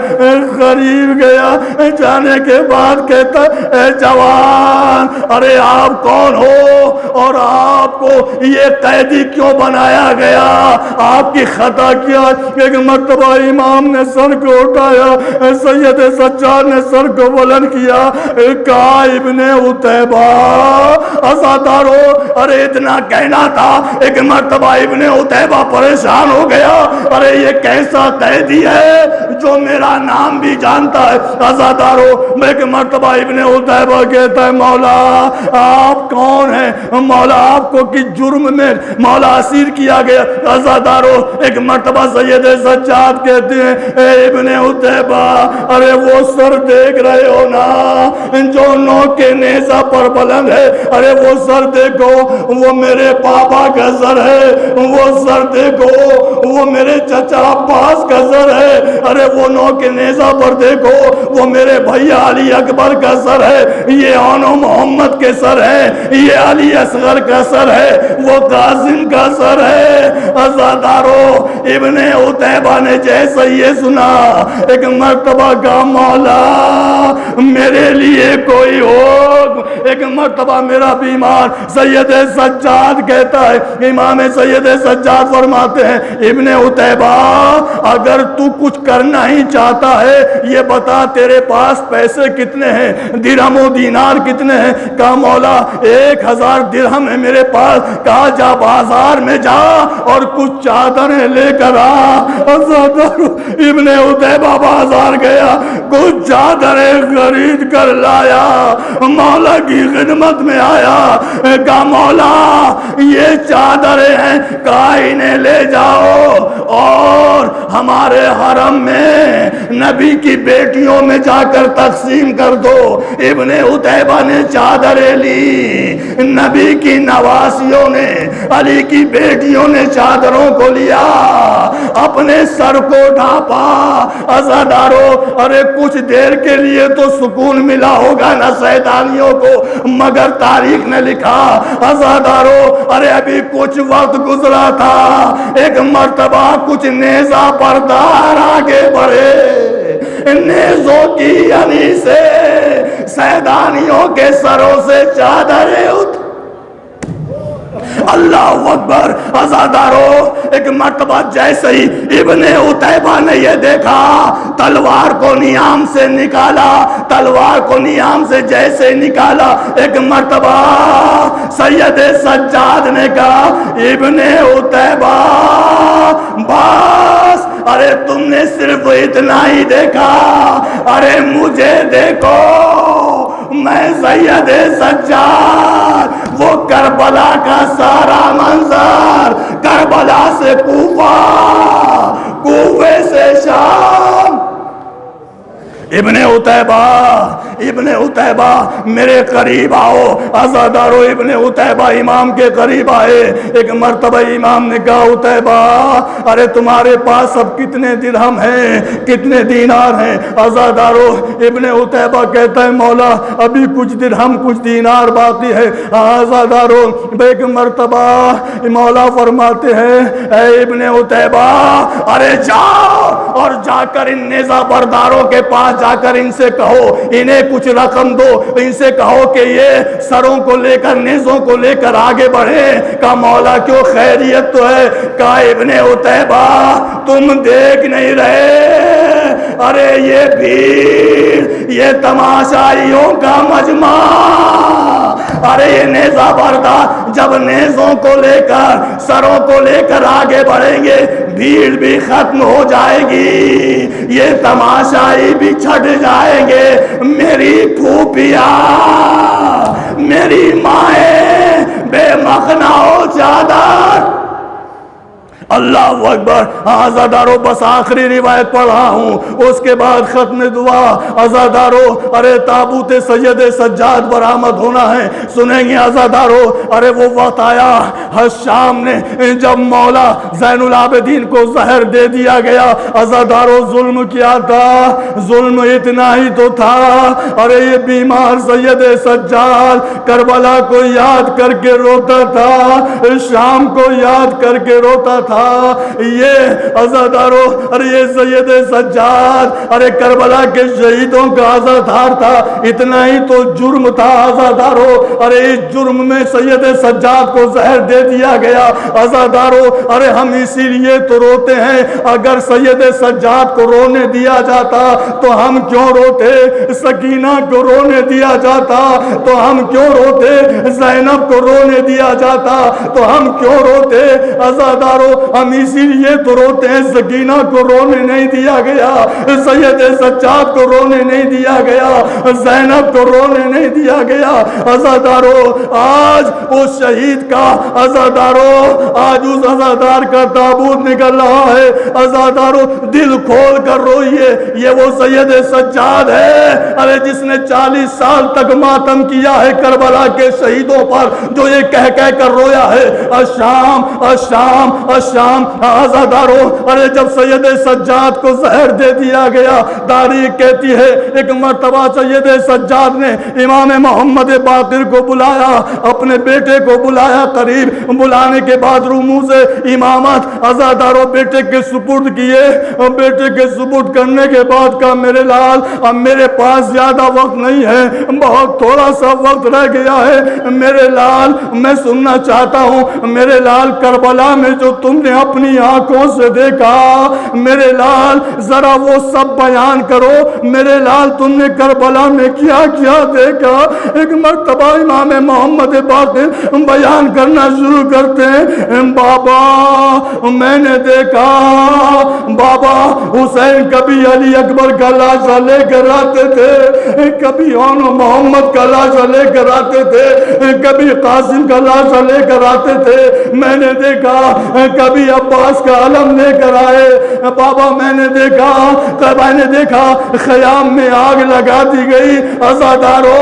[SPEAKER 1] قریب گیا، جانے کے بعد کہتا اے جوان، ارے آپ کون ہو اور آپ کو یہ قیدی کیوں بنایا گیا؟ آپ کی خطا کیا؟ ایک مرتبہ امام نے سر کو اٹھایا، سید سجاد نے سر کو بلند کیا، کہا ابن عتیبہ۔ عزادارو ارے اتنا کہنا تھا، ایک مرتبہ ابن عتیبہ پریشان ہو گیا، ارے یہ کیسا قیدی ہے جو میرا نام بھی جانتا ہے۔ عزادارو ایک مرتبہ ابن عتیبہ کہتا ہے مولا آپ کون ہیں؟ مولا آپ کو کس جرم میں مولا اسیر کیا گیا؟ عزادارو ایک مرتبہ سید سجاد کہتے ہیں اے ابن عتیبہ، ارے وہ سر دیکھ رہے ہو نا جو نوک نیزہ پر بلند ہے، ارے وہ سر دیکھو، وہ میرے پاپا کا سر ہے، وہ سر دیکھو وہ میرے چچا عباس کا سر ہے، ارے وہ نوک نیزہ پر دیکھو وہ میرے بھیا علی اکبر کا سر ہے، یہ آنو محمد کے سر ہے، یہ علی اصغر کا سر ہے، وہ قاسم کا سر ہے۔ عزادارو ابن عتیبہ نے جیسے یہ سنا ایک مرتبہ کا مولا میرے لیے کوئی ہو۔ ایک مرتبہ میرا بیمار سید سجاد کہتا ہے، امام سید سجاد فرماتے ہیں ابن عتیبہ اگر تو کچھ کرنا ہی چاہتا ہے یہ بتا تیرے پاس پیسے کتنے ہیں، درہم و دینار کتنے ہیں؟ کہا مولا 1000 درہم ہے میرے پاس۔ کہا جا بازار میں جا اور کچھ چادریں لے کر آ۔ ابن عتیبہ بازار گیا، کچھ چادریں خرید کر لایا، مولا کی خدمت میں آیا، کہا مولا یہ چادریں ہیں، کہا انہیں لے جاؤ اور ہمارے حرم میں نبی کی بیٹیوں میں جا کر تقسیم کر دو۔ ابن عتیبہ نے چادریں لی، نبی کی نواسیوں نے علی کی بیٹیوں نے چادروں کو لیا، اپنے سر کو ڈھانپا۔ عزادارو ارے کچھ دیر کے لیے تو سکون ملا ہوگا نا شیطانیوں کو، مگر تاریخ نے لکھا عزادارو ارے ابھی کچھ وقت گزرا تھا، ایک مرتبہ کچھ نیزہ بردار آگے بڑھے، نیزوں کی یعنی سے سیدانیوں کے سروں سے چادریں اٹھ۔ اللہ اکبر۔ عزادارو ایک مرتبہ جیسے ہی ابن عتیبہ نے یہ دیکھا تلوار کو نیام سے نکالا، تلوار کو نیام سے جیسے نکالا ایک مرتبہ سید سجاد نے کہا ابن عتیبہ بس، ارے تم نے صرف اتنا ہی دیکھا، ارے مجھے دیکھو، میں سید سجاد، وہ کربلا کا سارا منظر، کربلا سے کوفہ، کوفے سے شام۔ ابن عتیبہ میرے قریب آؤ۔ عزادارو ابن عتیبہ امام کے قریب آئے، ایک مرتبہ امام نے کہا عتیبہ ارے تمہارے پاس اب کتنے درہم ہیں، کتنے دینار ہیں؟ عزادارو ابن عتیبہ کہتا ہے مولا ابھی کچھ درہم کچھ دینار باقی ہے۔ عزادارو ایک مرتبہ مولا فرماتے ہیں اے ابن عتیبہ ارے جاؤ اور جا کر ان نیزہ برداروں کے پاس جا کر ان سے کہو انہیں کچھ رقم دو، ان سے کہو کہ یہ سروں کو لے کر نیزوں کو لے کر آگے بڑھے۔ کہا مولا کیوں خیریت تو ہے؟ کہا ابن عتیبہ تم دیکھ نہیں رہے، ارے یہ بھیڑ، یہ تماشائیوں کا مجمع، ارے یہ نیزہ بردار جب نیزوں کو لے کر سروں کو لے کر آگے بڑھیں گے بھیڑ بھی ختم ہو جائے گی، یہ تماشائی بھی چھٹ جائیں گے۔ میری پھوپھیاں، میری مائیں بے مخنا و چادر، اللہ اکبر۔ عزادارو بس آخری روایت پڑھ رہا ہوں، اس کے بعد ختم دعا۔ عزادارو ارے تابوت سید سجاد برآمد ہونا ہے، سنیں گے عزادارو۔ ارے وہ وقت آیا شام نے جب مولا زین العابدین کو زہر دے دیا گیا، عزادارو ظلم کیا تھا، ظلم اتنا ہی تو تھا۔ ارے یہ بیمار سید سجاد کربلا کو یاد کر کے روتا تھا، شام کو یاد کر کے روتا تھا۔ یہ عزادارو ارے یہ سید سجاد ارے کربلا کے شہیدوں کا عزادار تھا، اتنا ہی تو جرم تھا عزادارو۔ ارے اس جرم میں سید سجاد کو زہر دے دیا گیا عزادارو۔ ارے ہم اسی لیے تو روتے ہیں، اگر سید سجاد کو رونے دیا جاتا تو ہم کیوں روتے، سکینہ کو رونے دیا جاتا تو ہم کیوں روتے، زینب کو رونے دیا جاتا تو ہم کیوں روتے عزادارو۔ ہم اسی لیے تو روتے ہیں، سکینہ کو رونے نہیں دیا گیا، سید سجاد کو رونے نہیں دیا گیا، زینب کو رونے نہیں دیا گیا عزادارو۔ آج اس شہید کا عزادارو، آج اس عزادار کا تابوت نکل رہا ہے عزادارو، دل کھول کر روئیے، یہ وہ سید سجاد ہے ارے جس نے 40 سال تک ماتم کیا ہے کربلا کے شہیدوں پر، جو یہ کہہ کہہ کر رویا ہے الشام الشام الشام۔ عزادارو ارے جب سید سجاد کو زہر دے دیا گیا، تاریخ کہتی ہے ایک مرتبہ سید سجاد نے امام محمد باقر کو بلایا، اپنے بیٹے کو بلایا قریب، بلانے کے بعد رموز امامت عزادارو بیٹے کے سپرد کیے، بیٹے کے سپرد کرنے کے بعد کہا میرے لال اب میرے پاس زیادہ وقت نہیں ہے، بہت تھوڑا سا وقت رہ گیا ہے، میرے لال میں سننا چاہتا ہوں، میرے لال کربلا میں جو تم نے اپنی آنکھوں سے دیکھا، میرے لال ذرا وہ سب بیان کرو، میرے لال تم نے کربلا میں کیا کیا دیکھا۔ ایک مرتبہ امام محمد باقر بیان کرنا شروع کرتے ہیں، بابا میں نے دیکھا بابا حسین کبھی علی اکبر کا لاشا لے کر آتے تھے، کبھی محمد کا لاشا لے کر آتے تھے، کبھی قاسم کا لاشا لے کر آتے تھے، میں نے دیکھا کبھی عباس کا علم لے کر آئے، بابا میں نے دیکھا خیام میں آگ لگا دی گئی عزادارو۔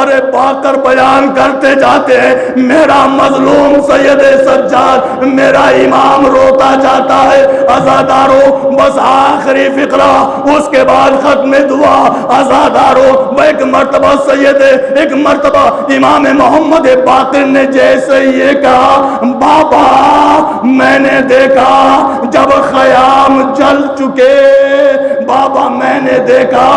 [SPEAKER 1] ارے باقر بیان کرتے جاتے ہیں، میرا مظلوم سید سجاد میرا امام روتا جاتا ہے عزادارو، بس آخری فقرہ اس کے بعد ختم دعا عزادارو۔ ایک مرتبہ ایک مرتبہ امام محمد باقر نے جیسے یہ کہا، بابا میں نے دیکھا جب خیام جل چکے، بابا میں نے دیکھا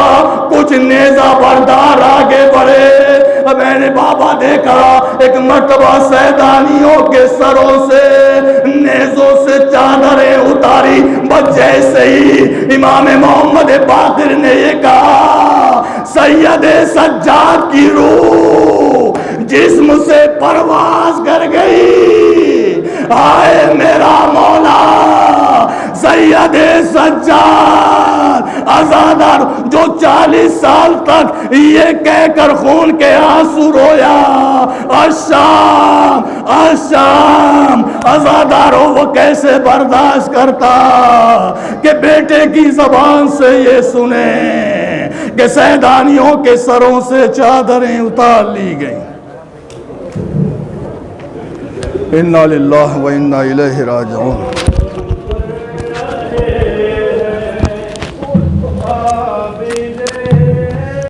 [SPEAKER 1] کچھ نیزہ بردار آگے بڑھے، میں نے بابا دیکھا ایک مرتبہ سیدانیوں کے سروں سے نیزوں سے چادریں اتاری، بس جیسے ہی امام محمد باقر نے یہ کہا سید سجاد کی روح جسم سے پرواز کر گئی، آئے میرا مولا سید سجاد عزادار جو 40 سال تک یہ کہہ کر خون کے آنسو رویا، الشام الشام عزادارو، وہ کیسے برداشت کرتا کہ بیٹے کی زبان سے یہ سنے کہ سیدانیوں کے سروں سے چادریں اتار لی گئیں۔ انا للہ و انا الیہ راجعون۔